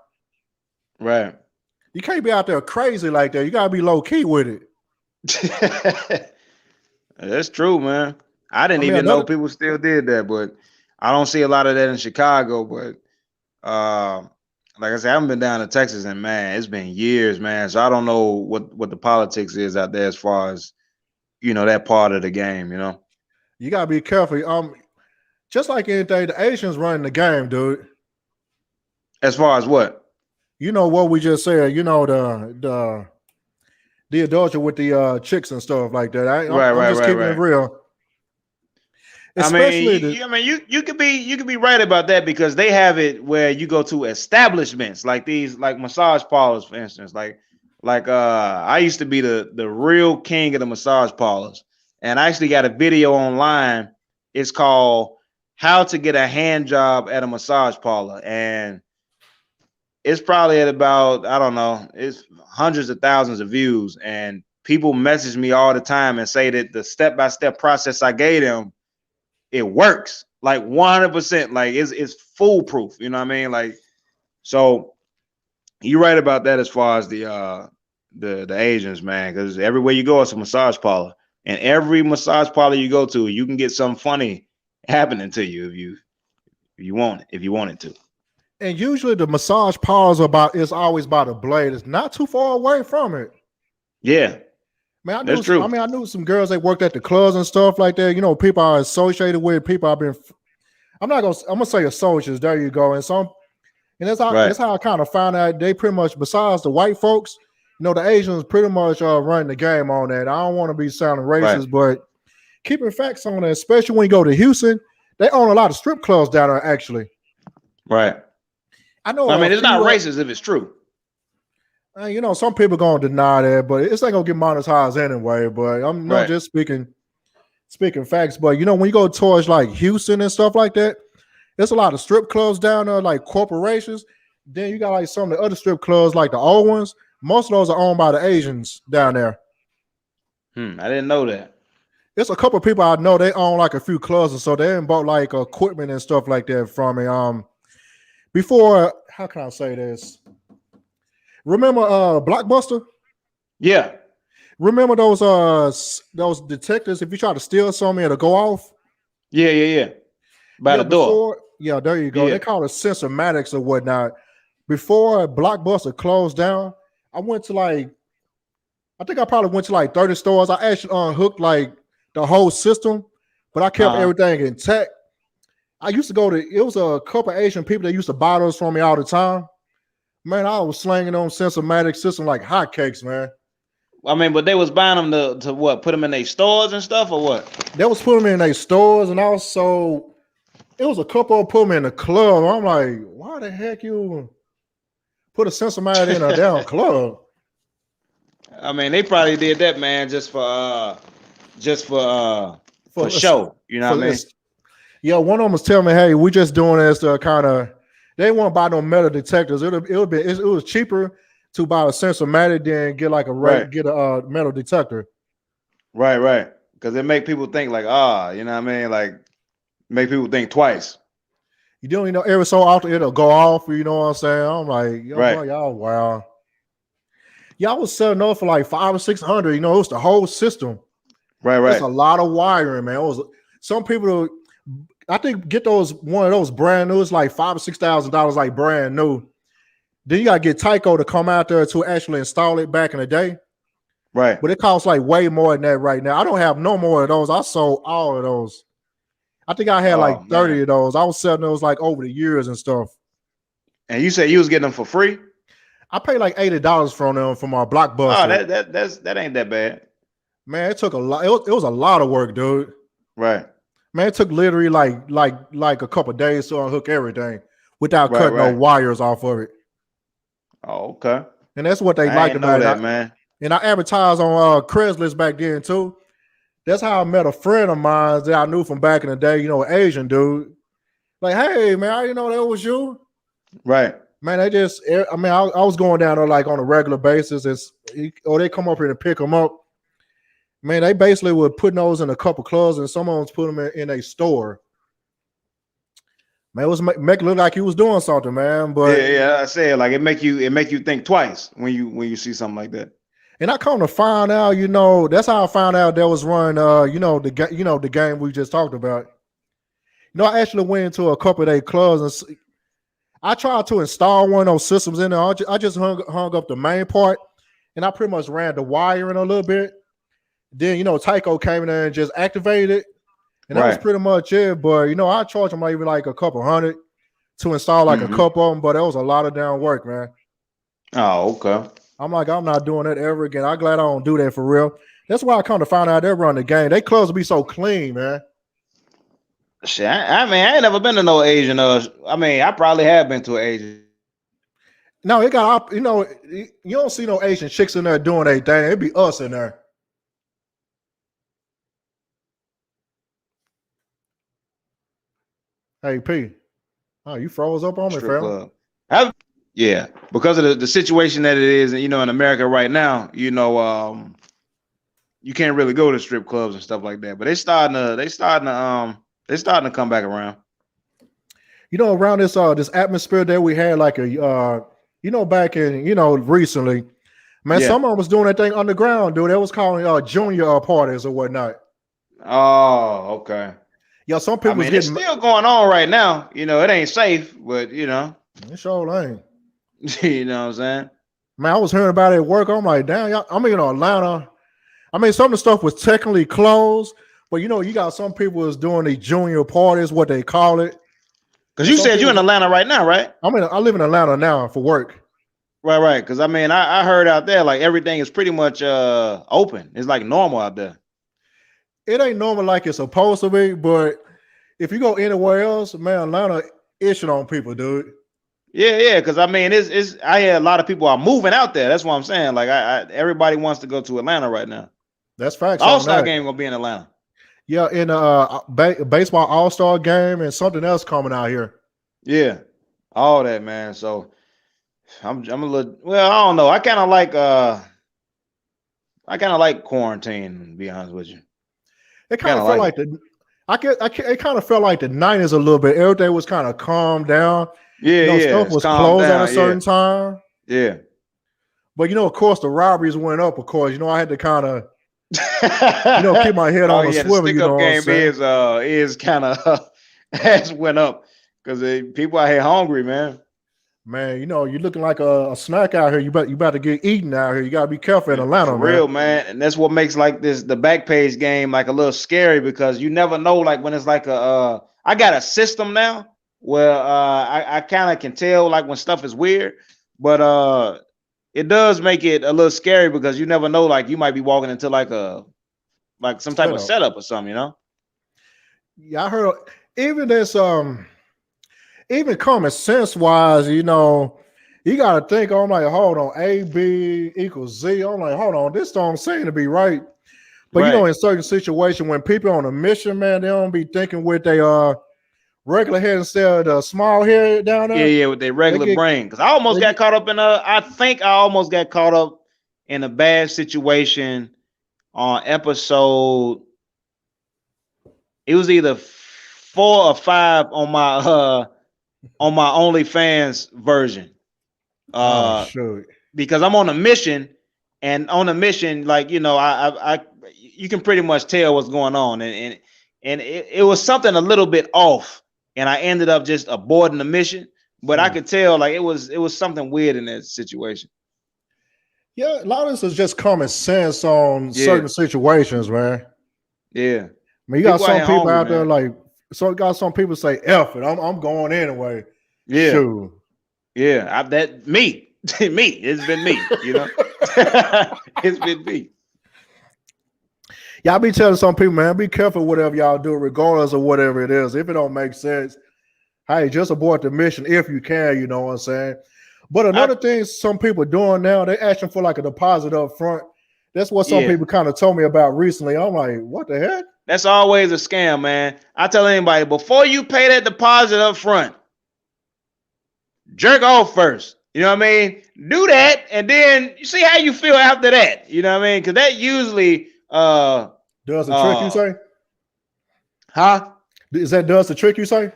Right. You can't be out there crazy like that. You gotta be low key with it. That's true, man. I didn't even know people still did that, but I don't see a lot of that in Chicago. But like I said, I haven't been down to Texas, and man, it's been years, man. So I don't know what the politics is out there as far as that part of the game. You gotta be careful. Just like anything, the Asians running the game, dude. As far as what? You know what we just said. You know the adultery with the chicks and stuff like that. I'm just keeping it real. Especially you could be right about that, because they have it where you go to establishments like these, like massage parlors, for instance. Like I used to be the real king of the massage parlors, and I actually got a video online. It's called "How to Get a Hand Job at a Massage Parlor," and it's probably at about, I don't know, it's hundreds of thousands of views, and people message me all the time and say that the step-by-step process I gave them, it works like 100%. Like it's foolproof. You know what I mean? Like, so you're right about that as far as the Asians, man, because everywhere you go, it's a massage parlor, and every massage parlor you go to, you can get something funny happening to you if you want it to. And usually the massage parlors is always by the blade. It's not too far away from it. Yeah. Man, I knew some girls that worked at the clubs and stuff like that. You know, people are associated with, people I'm gonna say associates. There you go. And that's how I kind of found out they pretty much, besides the white folks, the Asians pretty much running the game on that. I don't want to be sounding racist, but keeping facts on that, especially when you go to Houston, they own a lot of strip clubs down there, actually. Right. I know. I mean, it's not racist if it's true. You know, some people gonna deny that, but it's ain't gonna get monetized anyway. But I'm not Right. just speaking facts. But you know, when you go towards like Houston and stuff like that, there's a lot of strip clubs down there, like corporations. Then you got like some of the other strip clubs, like the old ones. Most of those are owned by the Asians down there. I didn't know that. There's a couple of people I know they own like a few clubs, and so they bought like equipment and stuff like that from me. Before, how can I say this? Remember Blockbuster? Yeah. Remember those detectives? If you try to steal something, it'll go off. Yeah. By the door. Yeah, there you go. Yeah. They call it sensormatics or whatnot. Before Blockbuster closed down, I think I probably went to like 30 stores. I actually unhooked like the whole system, but I kept everything intact. I used to it was a couple of Asian people that used to buy those from me all the time. Man, I was slanging on sensormatic system like hotcakes, man. I mean, but they was buying them to what? Put them in their stores and stuff, or what? They was putting them in their stores, and also it was a couple of put them in the club. I'm like, why the heck you put a sensormatic in a damn club? I mean, they probably did that, man, just for show. You know what I mean? Yeah, one of them was telling me, "Hey, we just doing this to kind of." They won't buy no metal detectors. It was cheaper to buy a sensormatic than get like get a metal detector. Right. Because it make people think like, you know what I mean? Like, make people think twice. You don't, every so often it'll go off. You know what I'm saying? I'm like, y'all, wow. Y'all was selling off for like $500 or $600. You know, it was the whole system. Right. It's a lot of wiring, man. It was some people. I think get one of those brand new. It's like $5,000 or $6,000, like brand new. Then you gotta get Tyco to come out there to actually install it back in the day. Right. But it costs like way more than that right now. I don't have no more of those. I sold all of those. I think I had like 30 of those. I was selling those like over the years and stuff. And you said you was getting them for free? I paid like $80 from them from our Blockbuster. Oh, that ain't that bad. Man, it took a lot. It was a lot of work, dude. Right. Man, it took literally like a couple of days to unhook everything without cutting no wires off of it. Oh, okay. And that's what they liked about that, man. And I advertised on Craigslist back then too. That's how I met a friend of mine that I knew from back in the day. You know, Asian dude. Like, hey man, I didn't know that was you. Right. Man, I was going down there like on a regular basis. They come up here to pick them up. Man, they basically were putting those in a couple clubs, and someone's put them in a store. Man, it was make it look like he was doing something, man. But yeah, I said like it make you think twice when you see something like that. And I come to find out, that's how I found out that was running, the game we just talked about. I actually went into a couple of their clubs and I tried to install one of those systems in there. I just hung up the main part, and I pretty much ran the wiring a little bit. Then, Tyco came in there and just activated it. And that was pretty much it. But, I charged them maybe like a couple $100 to install like a couple of them. But that was a lot of damn work, man. Oh, okay. I'm like, I'm not doing that ever again. I'm glad I don't do that for real. That's why I come to find out they run the game. They clubs will be so clean, man. Shit, I ain't never been to no Asian. I probably have been to an Asian. No, it got, you don't see no Asian chicks in there doing their thing. It'd be us in there. Hey, P. Oh, you froze up on me, fam. Yeah, because of the situation that it is, in America right now, you can't really go to strip clubs and stuff like that. But they starting to come back around. Around this atmosphere that we had, like back in recently, man, someone was doing that thing underground, dude. They was calling junior parties or whatnot. Oh, okay. Yeah, some people. It's still going on right now. It ain't safe, but it sure ain't. You know what I'm saying? Man, I was hearing about it at work. I'm like, damn, I'm in Atlanta. Some of the stuff was technically closed, but you got some people was doing the junior parties, what they call it. Because you said you're in Atlanta right now, right? I live in Atlanta now for work. Right. Because I heard out there like everything is pretty much open. It's like normal out there. It ain't normal like it's supposed to be, but if you go anywhere else, man, Atlanta itching on people, dude. Yeah. Because I mean, it's I hear a lot of people are moving out there. That's what I'm saying. Like everybody wants to go to Atlanta right now. That's facts The on All-Star that. game gonna be in Atlanta. Yeah, in baseball All-Star game and something else coming out here. Yeah, all that, man. So I'm a little. Well, I don't know. I kind of like quarantine. To be honest with you, It kind kind of of felt like like it. it kind of felt like the 90s a little bit. Everything was kind of calmed down. Yeah. Stuff It's was calmed closed at a down. certain time. Yeah. But of course, the robberies went up. Of course, I had to kind of keep my head Oh on a yeah, the swivel. stick You know up what I'm game saying? is kind of has went up because people out here hungry, man. Man, you're looking like a snack out here. You about to get eaten out here. You gotta be careful in For Atlanta, man. real, man. And that's what makes like the Backpage game like a little scary because you never know like when it's like I got a system now where I kind of can tell like when stuff is weird, but it does make it a little scary because you never know like you might be walking into like some type of setup or something, Yeah, I heard even this even common sense wise, you gotta think. I'm like, hold on, A B equals Z. I'm like, hold on, this don't seem to be right. But Right. in certain situations when people on a mission, man, they don't be thinking with their regular head instead of the small head down there. Yeah, with their regular get brain. Because I almost they got get caught up in I think I almost got caught up in a bad situation on episode. It was either 4 or 5 on my OnlyFans version. oh shoot. Because I'm on a mission, and on a mission, like I you can pretty much tell what's going on, and it was something a little bit off, and I ended up just aborting the mission. But I could tell like it was something weird in that situation. Yeah, a lot of this is just common sense on certain situations, man. Yeah. I mean, you got some people hungry, out there man. like, so you got some people say, F it, I'm going anyway. Yeah. Shoot. Yeah. Me. It's been me, It's been me. Y'all be telling some people, man, be careful whatever y'all do, regardless of whatever it is. If it don't make sense, hey, just abort the mission if you can, you know what I'm saying? But another thing some people are doing now, they asking for like a deposit up front. That's what some people kind of told me about recently. I'm like, what the heck? That's always a scam, man. I tell anybody, before you pay that deposit up front, jerk off first. You know what I mean? Do that, and then you see how you feel after that. You know what I mean? Because that usually does the trick, you say? Huh? Is that does the trick, you say?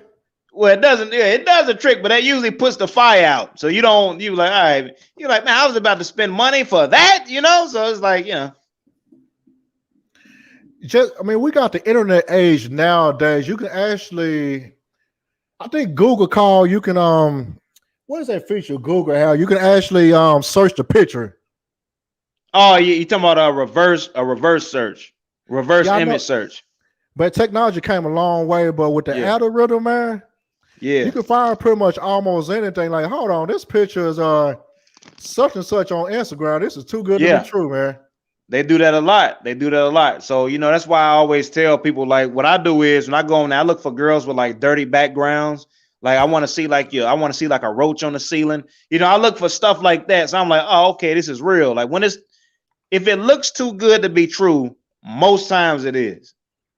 Well, it doesn't. Yeah, it does a trick, but that usually puts the fire out. So you like, all right. You're like, man, I was about to spend money for that, So it's like, we got the internet age nowadays. You can actually, I think Google call, you can what is that feature Google have? You can actually search the picture. Oh, you talking about a reverse search, image search. But technology came a long way. But with the algorithm, man, you can find pretty much almost anything. Like, hold on, this picture is such and such on Instagram. This is too good to be true, man. They do that a lot. So that's why I always tell people, like, what I do is when I go on there, I look for girls with like dirty backgrounds. Like I want to see like a roach on the ceiling. I look for stuff like that. So I'm like, oh, okay, this is real. Like if it looks too good to be true, most times it is.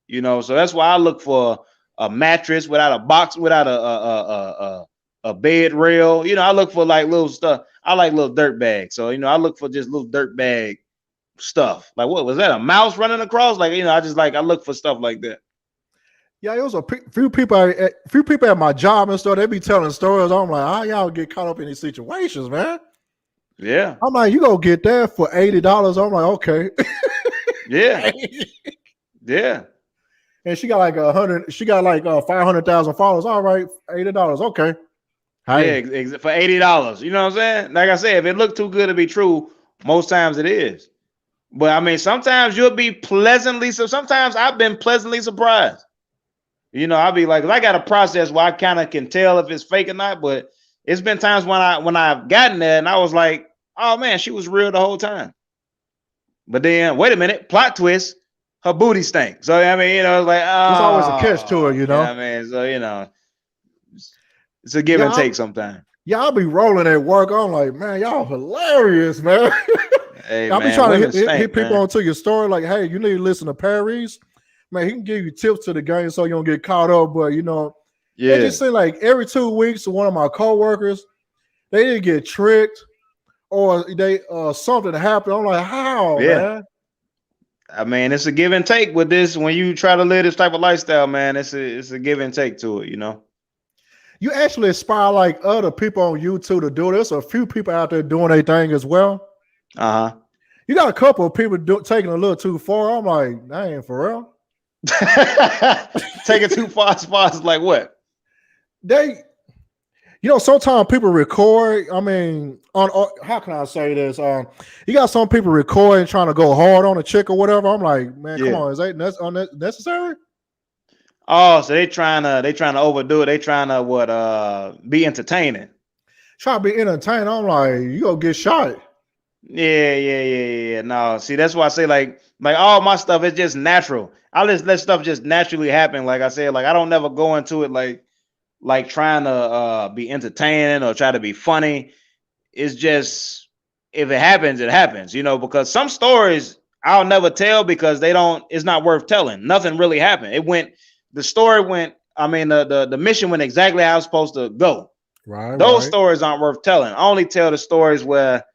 So that's why I look for a mattress without a box, without a bed rail. I look for like little stuff. I like little dirt bags. So I look for just little dirt bag stuff. Like, what was that? A mouse running across? Like, I look for stuff like that. Yeah, it was a few people at my job and stuff. They be telling stories. I'm like, how y'all get caught up in these situations, man? Yeah. I'm like, you gonna get that for $80? I'm like, okay. Yeah. Yeah. And she got like 100. She got like 500,000 followers. All right, $80. Okay. Hey. Yeah, for $80. You know what I'm saying? Like I said, if it looked too good to be true, most times it is. But I mean, sometimes you'll be pleasantly. So sometimes I've been pleasantly surprised. I'll be like, I got a process where I kind of can tell if it's fake or not. But it's been times when I've gotten there and I was like, oh man, she was real the whole time. But then, wait a minute, plot twist, her booty stank. So I mean, it's like, oh, there's always a catch to it, I mean, so it's a give and take sometimes. Y'all be rolling at work. I'm like, man, y'all hilarious, man. Hey I'll be man, trying to women hit stink, people man. onto your story, like, hey, you need to listen to Paris. Man, he can give you tips to the game so you don't get caught up. But it Yeah, just seems like every 2 weeks, one of my coworkers, they didn't get tricked or they something happened. I'm like, how, yeah. man? I mean, it's a give and take with this. When you try to live this type of lifestyle, man, it's a give and take to it. You actually inspire like other people on YouTube to do it. There's a few people out there doing their thing as well. Uh You got a couple of people taking a little too far. I'm like, that ain't for real. huh. Take it too far as far as like what? They, sometimes people record. I mean, how can I say this? You got some people recording trying to go hard on a chick or whatever. I'm like, man, come Yeah. on, is that unnecessary? Oh, so they trying to overdo it. They trying to be entertaining. Try to be entertaining. I'm like, you gonna get shot. Yeah. No, see, that's why I say like all my stuff is just natural. I just let stuff just naturally happen. Like I said, like I don't never go into it like trying to be entertaining or try to be funny. It's just if it happens, it happens, because some stories I'll never tell because it's not worth telling. Nothing really happened. The story went, I mean, the mission went exactly how it's supposed to go. Those Right. stories aren't worth telling. I only tell the stories where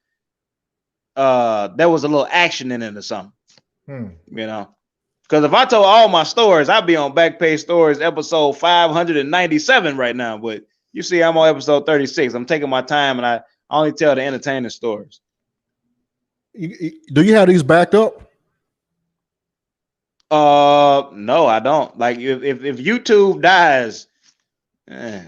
there was a little action in it or something, Hmm. Because if I told all my stories, I'd be on Backpage Stories episode 597 right now. But you see, I'm on episode 36. I'm taking my time and I only tell the entertaining stories. Do you have these backed up? No, I don't. Like if YouTube dies,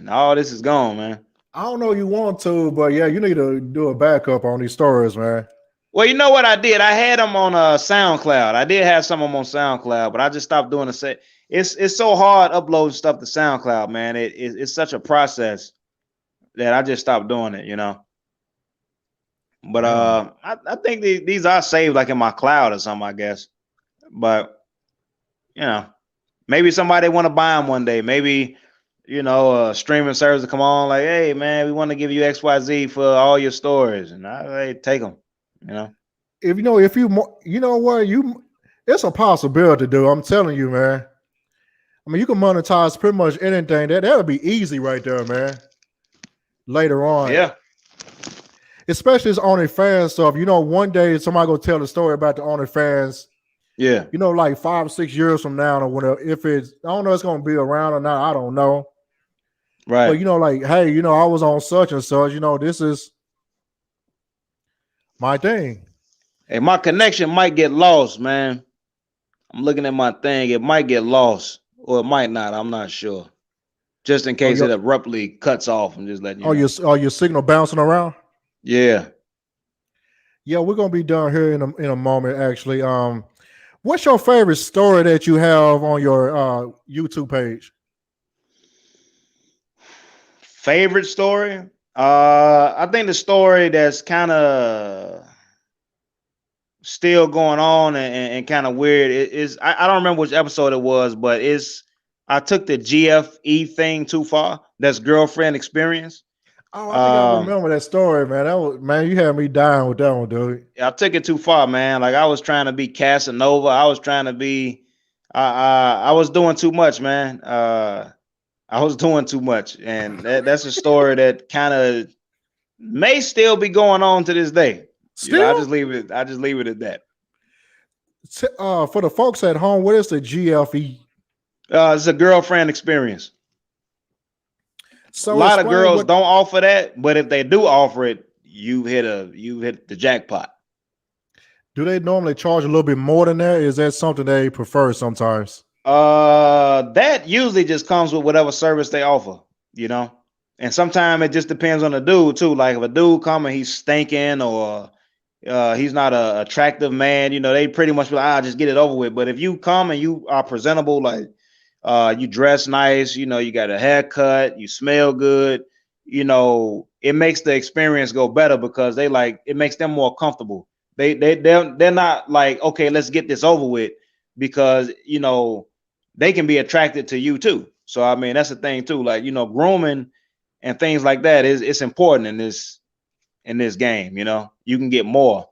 all this is gone, man. I don't know you want to, but yeah, you need to do a backup on these stories, man. Well, you know what I did? I had them on SoundCloud. I did have some of them on SoundCloud, but I just stopped doing the set. It's so hard uploading stuff to SoundCloud, man. It's such a process that I just stopped doing it. But Damn. I think these are saved like in my cloud or something, I guess. But maybe somebody want to buy them one day. Maybe a streaming service to come on like, hey man, we want to give you XYZ for all your stories, and I take them. If you know what, it's a possibility to do. I'm telling you, man. I mean, you can monetize pretty much anything. That'll be easy right there, man. Later on, Yeah. especially it's OnlyFans stuff. One day somebody gonna tell a story about the OnlyFans. Yeah. Like 5 or 6 years from now or whatever. If it's, I don't know, it's gonna be around or not. I don't know. Right. But like, hey, I was on such and such. This is my thing. Hey, my connection might get lost, man. I'm looking at my thing. It might get lost, or it might not. I'm not sure. Just in case it abruptly cuts off, I'm just letting you know. Your signal bouncing around? Yeah. Yeah, we're gonna be done here in a moment. Actually, what's your favorite story that you have on your YouTube page? Favorite story? I think the story that's kind of still going on and kind of weird is I don't remember which episode it was, but I took the GFE thing too far. That's girlfriend experience. Oh, I think I remember that story, man. Man, you had me dying with that one, dude. I took it too far, man. Like I was trying to be Casanova. I was trying to be. I was doing too much, man. I was doing too much, and that's a story that kind of may still be going on to this day. I just leave it. I just leave it at that. For the folks at home, what is the GFE? It's a girlfriend experience. So a lot of girls don't offer that, but if they do offer it, you hit the jackpot. Do they normally charge a little bit more than that? Is that something they prefer sometimes? That usually just comes with whatever service they offer, and sometimes it just depends on the dude too. Like if a dude come and he's stinking or he's not a attractive man, they pretty much be like, just get it over with. But if you come and you are presentable, like you dress nice, you got a haircut, you smell good, it makes the experience go better because it makes them more comfortable. They're not like, okay, let's get this over with, because they can be attracted to you too. So I mean, that's the thing too. Like, grooming and things like that. It's important in this game. You can get more,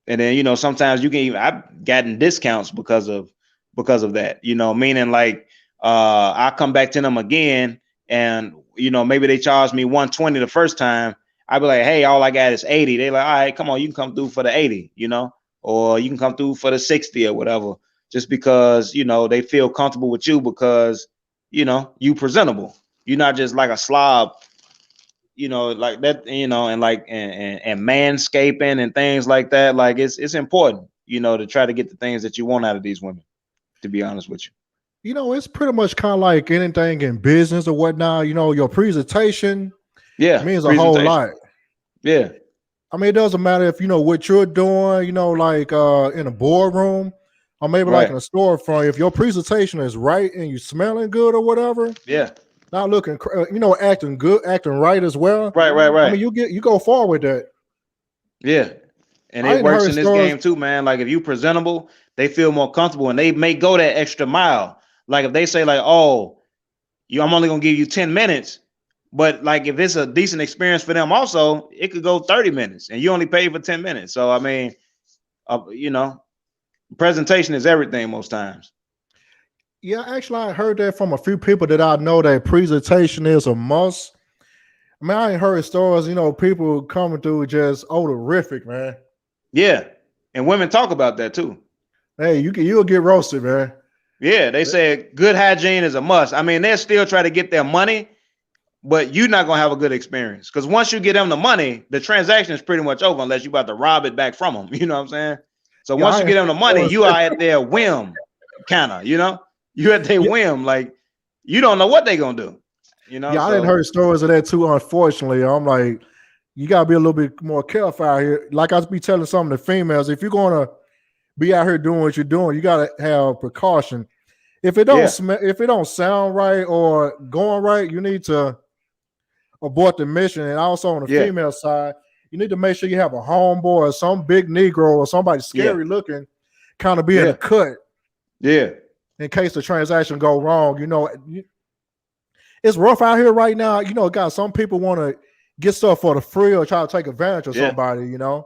and then sometimes you can even I've gotten discounts because of that. Meaning like I come back to them again, and maybe they charge me 120 the first time. I'd be like, hey, all I got is 80. They like, all right, come on, you can come through for the 80, or you can come through for the 60 or whatever, just because they feel comfortable with you because you presentable. You're not just like a slob, like that, and like and manscaping and things like that. Like it's important, to try to get the things that you want out of these women, to be honest with you. It's pretty much kind of like anything in business or whatnot. Your presentation means a whole lot. Yeah. I mean, it doesn't matter if what you're doing, like in a boardroom or maybe like in a storefront. If your presentation is right and you smelling good or whatever, not looking, acting good, acting right as well. Right. I mean, you go forward with that. Yeah, and it works in this game too, man. Like if you presentable, they feel more comfortable, and they may go that extra mile. Like if they say like, "Oh, I'm only gonna give you 10 minutes," but like if it's a decent experience for them, also it could go 30 minutes, and you only pay for 10 minutes. So I mean, presentation is everything most times. Yeah, actually, I heard that from a few people that I know that presentation is a must. I mean, I ain't heard stories, people coming through just odorific, man. Yeah, and women talk about that too. Hey, you'll get roasted, man. Yeah, they say good hygiene is a must. I mean, they'll still try to get their money, but you're not gonna have a good experience because once you get them the money, the transaction is pretty much over unless you about to rob it back from them. You know what I'm saying? So once you get them the money, you are at their whim, kind of. You at their whim, like you don't know what they're gonna do. I didn't heard stories of that too. Unfortunately, I'm like, you gotta be a little bit more careful out here. Like I be telling some of the females, if you're gonna be out here doing what you're doing, you gotta have precaution. If it don't if it don't sound right or going right, you need to abort the mission. And also on the female side, you need to make sure you have a homeboy or some big Negro or somebody scary looking, kind of be in the cut. Yeah. In case the transaction go wrong, it's rough out here right now. Got some people want to get stuff for the free or try to take advantage of somebody. Even though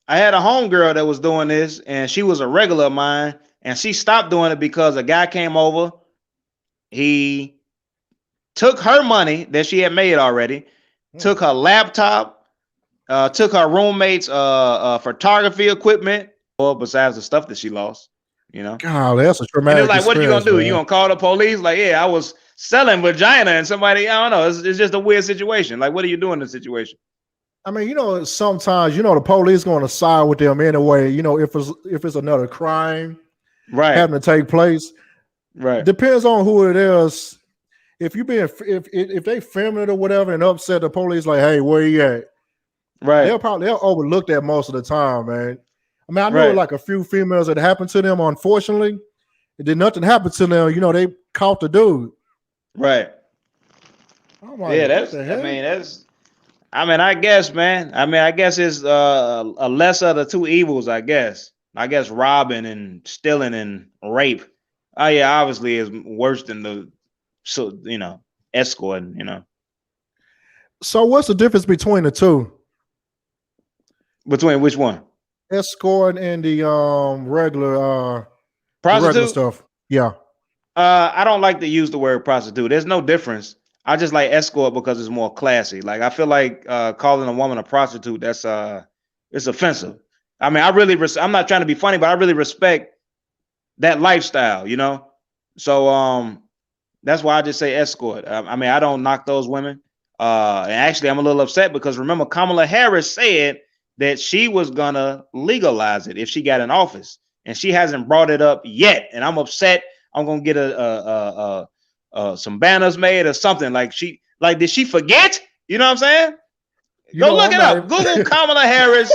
I had a homegirl that was doing this, and she was a regular of mine, and she stopped doing it because a guy came over. He took her money that she had made already, took her laptop, took her roommate's photography equipment, or besides the stuff that she lost. God, that's a traumatic. And they're like, what are you gonna do? Man. You gonna call the police? Like, yeah, I was selling vagina, and somebody, I don't know. It's just a weird situation. Like, what are you doing in the situation? I mean, sometimes the police going to side with them anyway. If it's another crime, having to take place, depends on who it is. If if they filming it or whatever and upset the police, like, hey, where you at? They'll overlook that most of the time, man. I mean, I know like a few females that happened to them. Unfortunately, it did nothing happen to them. They caught the dude. Right. Oh my God, I guess, man. I guess it's a lesser of the two evils. I guess robbing and stealing and rape. Oh yeah, obviously is worse than the escorting. So what's the difference between the two? Between which one? Escort and the regular prostitute stuff. Yeah. I don't like to use the word prostitute. There's no difference. I just like escort because it's more classy. Like I feel like calling a woman a prostitute, that's it's offensive. I mean, I'm not trying to be funny, but I really respect that lifestyle, So that's why I just say escort. I mean, I don't knock those women. And actually, I'm a little upset because remember, Kamala Harris said that she was gonna legalize it if she got in office, and she hasn't brought it up yet. And I'm upset. I'm gonna get some banners made or something. Did she forget? You know what I'm saying? Go look it up. Google Kamala Harris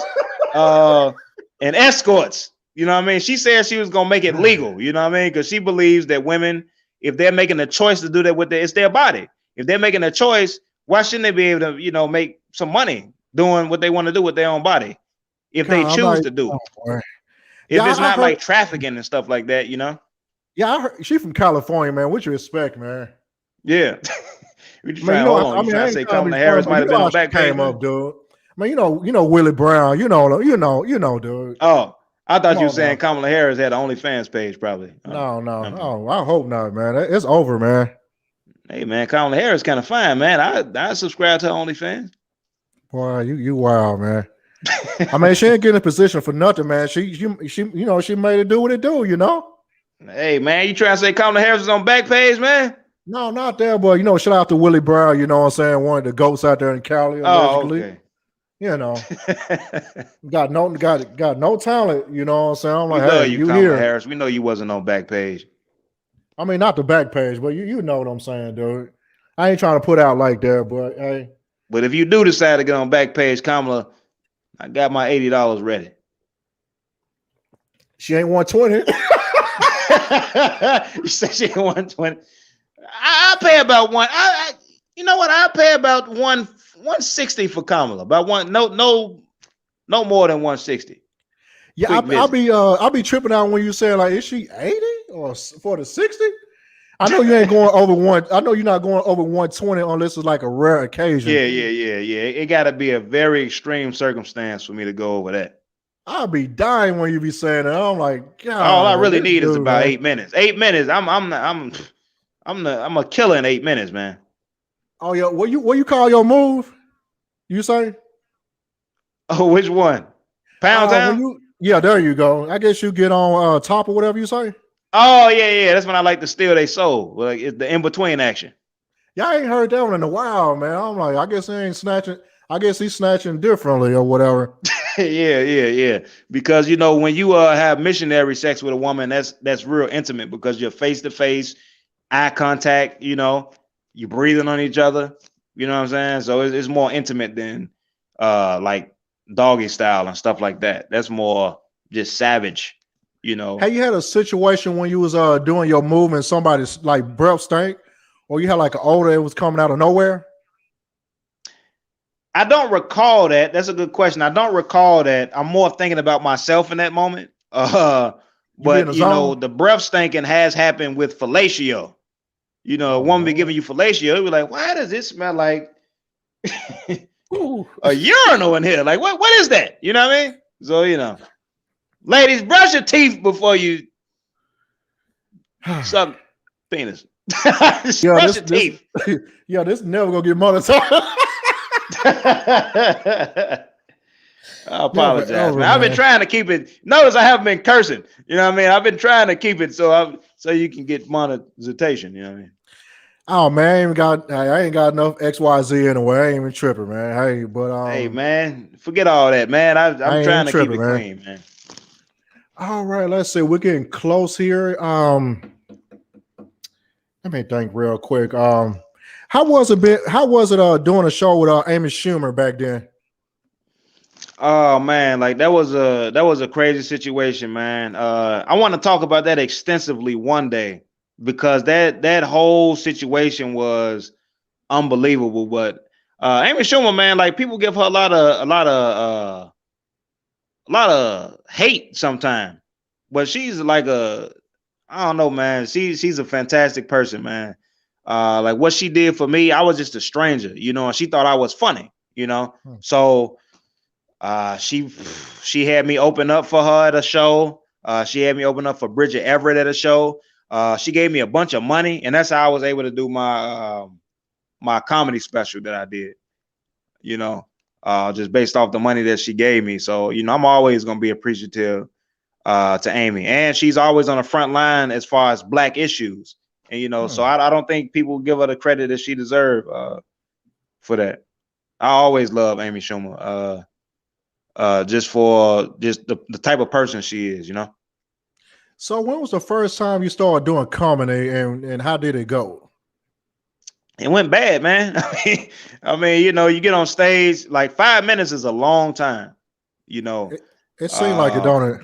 and escorts. You know what I mean? She said she was gonna make it legal. You know what I mean? Because she believes that women, if they're making a choice to do that with it's their body. If they're making a choice, why shouldn't they be able to, make some money doing what they want to do with their own body if they choose to do it? If it's not like trafficking and stuff like that, Yeah, I heard, she from California, man. What you expect, man? Yeah. We just I mean, trying. you know, Hold on. You I trying to ain't say trying to Kamala be funny, Harris but might you have know been how on she Backpage, came man? up, dude. I mean, Willie Brown. Dude. Oh, I Come thought you were on saying now. Kamala Harris had an OnlyFans page, probably. Oh, No, no. never mind. Oh, I hope not, man. It's over, man. Hey, man, Kamala Harris kind of fine, man. I subscribe to her OnlyFans. Boy, you wild, man. I mean, she ain't getting a position for nothing, man. She made it do what it do, you know. Hey, man, you trying to say Kamala Harris is on Backpage, man? No, not there, but shout out to Willie Brown. You know what I'm saying? One of the goats out there in Cali, Oh, allegedly. okay. You know, got no talent. You know what I'm saying? I'm We like, love hey, you, you Kamala here? Harris. We know you wasn't on Backpage. I mean, not the back page, but you know what I'm saying, dude. I ain't trying to put out like that, but hey, But if you do decide to get on Backpage, Kamala, I got my $80 ready. she ain't 120. You said she 120. I pay about one. You know what? I pay about 160 for Kamala. About one. No more than 160. Yeah, Quick visit. I'll be tripping out when you say like, is she 80 or for the 60? I know you ain't going over one. I know you're not going over 120 unless it's like a rare occasion. Yeah. It got to be a very extreme circumstance for me to go over that. I'll be dying when you be saying that. I'm like, God, All I really this need is dude, about man. 8 minutes. 8 minutes. I'm a killer in 8 minutes, man. Oh yeah, what you call your move? You say? Oh, which one? Pound Town? There you go. I guess you get on top or whatever you say. Oh yeah. That's when I like to steal their soul. Like it's the in between action. Yeah, I ain't heard that one in a while, man. I'm like, I guess he ain't snatching. I guess he's snatching differently or whatever. Yeah. Because when you have missionary sex with a woman, that's real intimate because you're face to face, eye contact. You breathing on each other. You know what I'm saying? So it's more intimate than like doggy style and stuff like that. That's more just savage. Hey, you had a situation when you was doing your move and somebody's like breath stank, or you had like an odor that was coming out of nowhere? I don't recall that. That's a good question. I don't recall that. I'm more thinking about myself in that moment. You be in the zone? The breath stinking has happened with fellatio. A woman be giving you fellatio, it be like, why does it smell like a urinal in here? Like, what is that? You know what I mean? So, ladies, brush your teeth before you suck penis. Brush your teeth. Yeah, this never gonna get monetized. I apologize, man. I've been man. trying to keep it. Notice I haven't been cursing. You know what I mean? I've been trying to keep it so you can get monetization. You know what I mean? Oh man, I ain't got enough XYZ anyway. I ain't even tripping, man. Hey, but hey man, forget all that, man. I'm trying to keep it man. clean, man. All right, let's see. We're getting close here. Let me think real quick. How was it doing a show with Amy Schumer back then? Oh man, like that was a crazy situation, man. I want to talk about that extensively one day because that whole situation was unbelievable. But Amy Schumer, man, like people give her a lot of hate sometimes, but she's like I don't know, man. She's a fantastic person, man. Like what she did for me, I was just a stranger, and she thought I was funny, So she had me open up for her at a show. She had me open up for Bridget Everett at a show. She gave me a bunch of money, and that's how I was able to do my my comedy special that I did. Just based off the money that she gave me. So I'm always gonna be appreciative to Amy, and she's always on the front line as far as Black issues. And so I don't think people give her the credit that she deserves for that. I always love Amy Schumer. Just for the type of person she is, So when was the first time you started doing comedy and how did it go? It went bad, man. I mean, you get on stage, like 5 minutes is a long time, It seemed like it, don't it?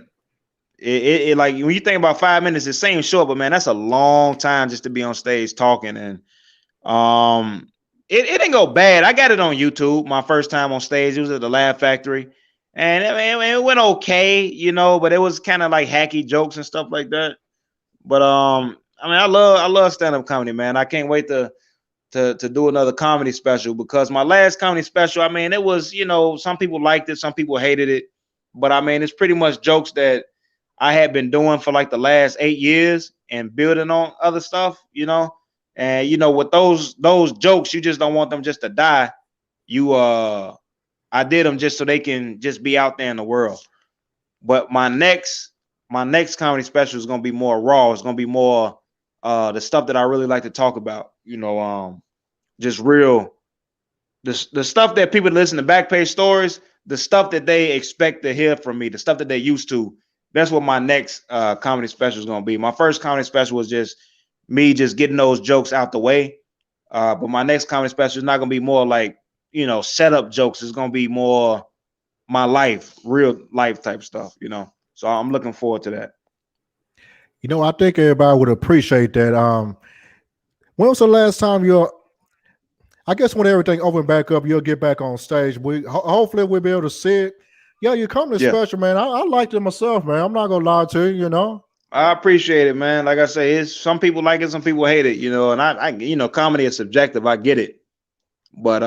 It like when you think about 5 minutes, it seems short, but man, that's a long time just to be on stage talking. And it didn't go bad. I got it on YouTube my first time on stage. It was at the Laugh Factory. And it went okay, but it was kind of like hacky jokes and stuff like that. But I love stand-up comedy, man. I can't wait to to do another comedy special, because my last comedy special, I mean, it was, you know, some people liked it, some people hated it, but I mean, it's pretty much jokes that I had been doing for like the last 8 years and building on other stuff, you know. And you know, with those jokes, you just don't want them just to die. You I did them just so they can just be out there in the world. But my next comedy special is gonna be more raw. It's gonna be more the stuff that I really like to talk about, you know, just real the stuff that people listen to Backpage Stories, the stuff that they expect to hear from me, the stuff that they used to. That's what my next comedy special is gonna be. My first comedy special was just me just getting those jokes out the way. But my next comedy special is not gonna be more like, you know, setup jokes. It's gonna be more my life, real life type stuff, you know. So I'm looking forward to that. You know, I think everybody would appreciate that. When was the last time I guess when everything open back up, you'll get back on stage. Hopefully we'll be able to see it. Yeah, you come to special, man. I liked it myself, man. I'm not gonna lie to you, you know. I appreciate it, man. Like I say, it's some people like it, some people hate it, you know. And I you know, comedy is subjective. I get it, but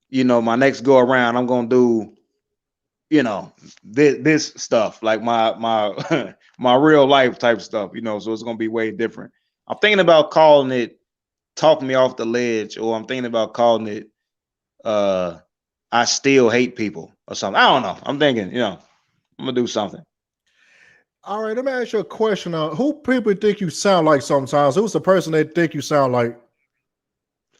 you know, my next go around, I'm gonna do, you know, this stuff like my my real life type stuff, you know. So it's gonna be way different. I'm thinking about calling it "Talk Me Off the Ledge," or I'm thinking about calling it "I Still Hate People" or something. I don't know. I'm thinking, you know, I'm gonna do something. All right, let me ask you a question. Who people think you sound like sometimes? Who's the person they think you sound like?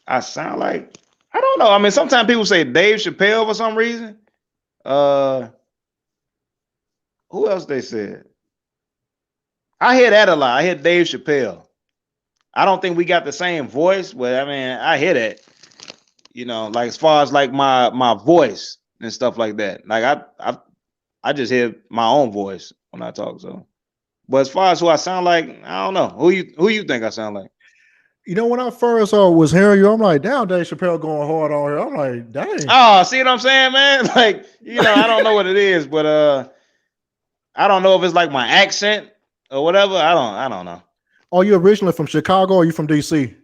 I sound like, I don't know. I mean, sometimes people say Dave Chappelle for some reason. Who else they said? I hear that a lot. I hear Dave Chappelle. I don't think we got the same voice, but I mean, I hear that. You know, like as far as like my voice and stuff like that. Like I just hear my own voice when I talk. So, but as far as who I sound like, I don't know. Who you think I sound like? You know, when I first was hearing you, I'm like, damn, Dave Chappelle going hard on here. I'm like, dang. Oh, see what I'm saying, man? Like, you know, I don't know what it is, but I don't know if it's like my accent or whatever. I don't know. Are you originally from Chicago or are you from DC?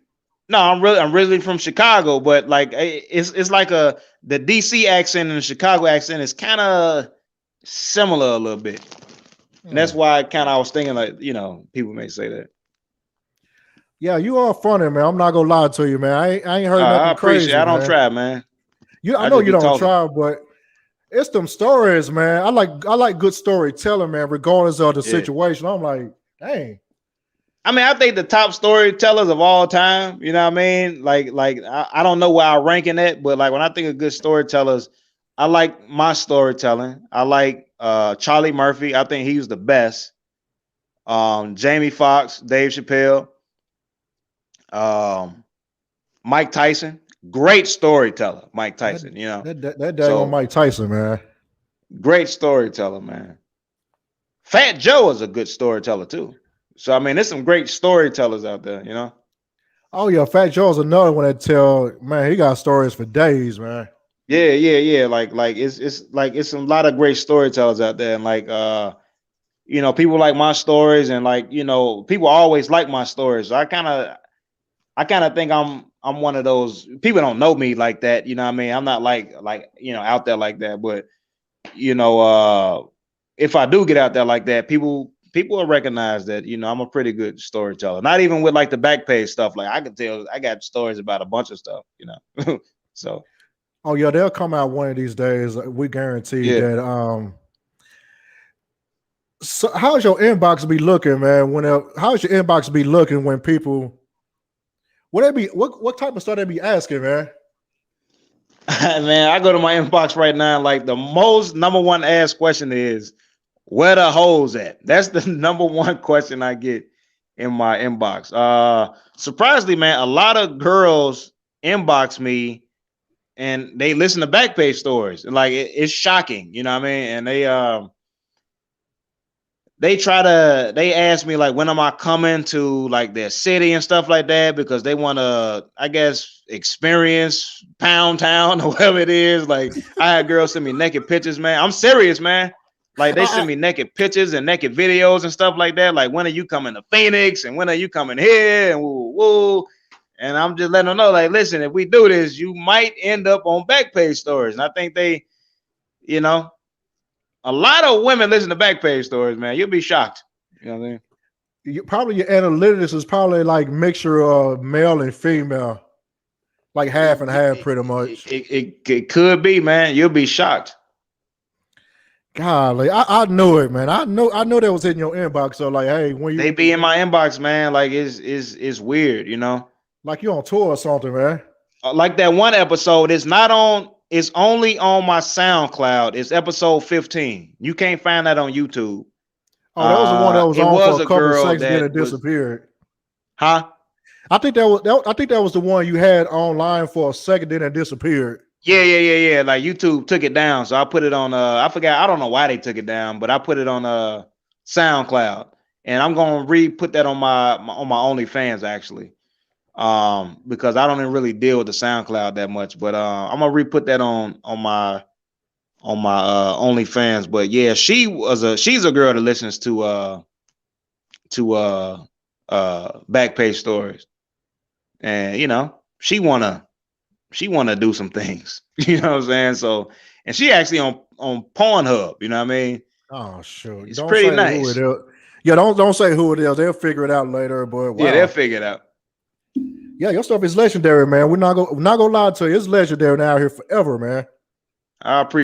No, I'm originally from Chicago, but like it's like the DC accent and the Chicago accent is kind of similar a little bit. And that's why I was thinking, like, you know, people may say that. Yeah, you are funny, man. I'm not gonna lie to you, man. I ain't heard nothing I appreciate crazy. it. I don't man. try, man. I know you don't try, but it's them stories, man. I like good storytelling, man, regardless of the situation. I'm like, dang. I mean, I think the top storytellers of all time, you know what I mean? Like I don't know where I rank in that, but like when I think of good storytellers, I like my storytelling. I like Charlie Murphy. I think he was the best. Jamie Foxx, Dave Chappelle, Mike Tyson, great storyteller. Mike Tyson, you know. That daggone Mike Tyson, man. Great storyteller, man. Fat Joe is a good storyteller too. So I mean, there's some great storytellers out there, you know. Oh yeah, Fat Joe's another one that tell, man, he got stories for days, man. Yeah. Like it's a lot of great storytellers out there, and like you know, people like my stories, and like, you know, people always like my stories. So I kind of think I'm one of those people. Don't know me like that, you know what I mean? I'm not like you know, out there like that, but you know, if I do get out there like that, people will recognize that, you know, I'm a pretty good storyteller. Not even with like the Backpage stuff. Like I can tell, I got stories about a bunch of stuff, you know. So. Oh yeah, they'll come out one of these days. We guarantee that. So how's your inbox be looking, man? How's your inbox be looking when people? What type of stuff they be asking, man? Man, I go to my inbox right now. Like the most number one asked question is, where the hoes at? That's the number one question I get in my inbox. Surprisingly, man, a lot of girls inbox me and they listen to Backpage Stories. And like it's shocking, you know what I mean? And they ask me like, when am I coming to like their city and stuff like that, because they want to, I guess, experience Pound Town or whatever it is. Like I had girls send me naked pictures, man. I'm serious, man. Like they send me naked pictures and naked videos and stuff like that. Like, when are you coming to Phoenix? And when are you coming here? And woo. And I'm just letting them know, like, listen, if we do this, you might end up on Backpage Stories. And I think they, you know, a lot of women listen to Backpage Stories, man. You'll be shocked. You know what I mean? Probably your analytics is probably like mixture of male and female, like half and half, pretty much. It could be, man. You'll be shocked. Golly, I know it, man. I know that was in your inbox. So like, hey, when They be in my inbox, man. Like it's weird, you know. Like you on tour or something, man. Like that one episode, it's not on. It's only on my SoundCloud. It's episode 15. You can't find that on YouTube. Oh, that was the one that was on for a couple of seconds, then it disappeared. Huh? I think that was the one you had online for a second, then it disappeared. Yeah. Like YouTube took it down, so I put it on. I forgot. I don't know why they took it down, but I put it on SoundCloud, and I'm gonna put that on my OnlyFans actually, because I don't even really deal with the SoundCloud that much. But I'm gonna put that on my OnlyFans. But yeah, she's a girl that listens to Backpage Stories, and you know she wanna do some things, you know what I'm saying? So, and she actually on Pornhub, you know what I mean? Oh, sure. It's pretty nice. Yeah, don't say who it is. They'll figure it out later. But wow. Yeah, they'll figure it out. Yeah, your stuff is legendary, man. We're not gonna lie to you. It's legendary now here forever, man. I appreciate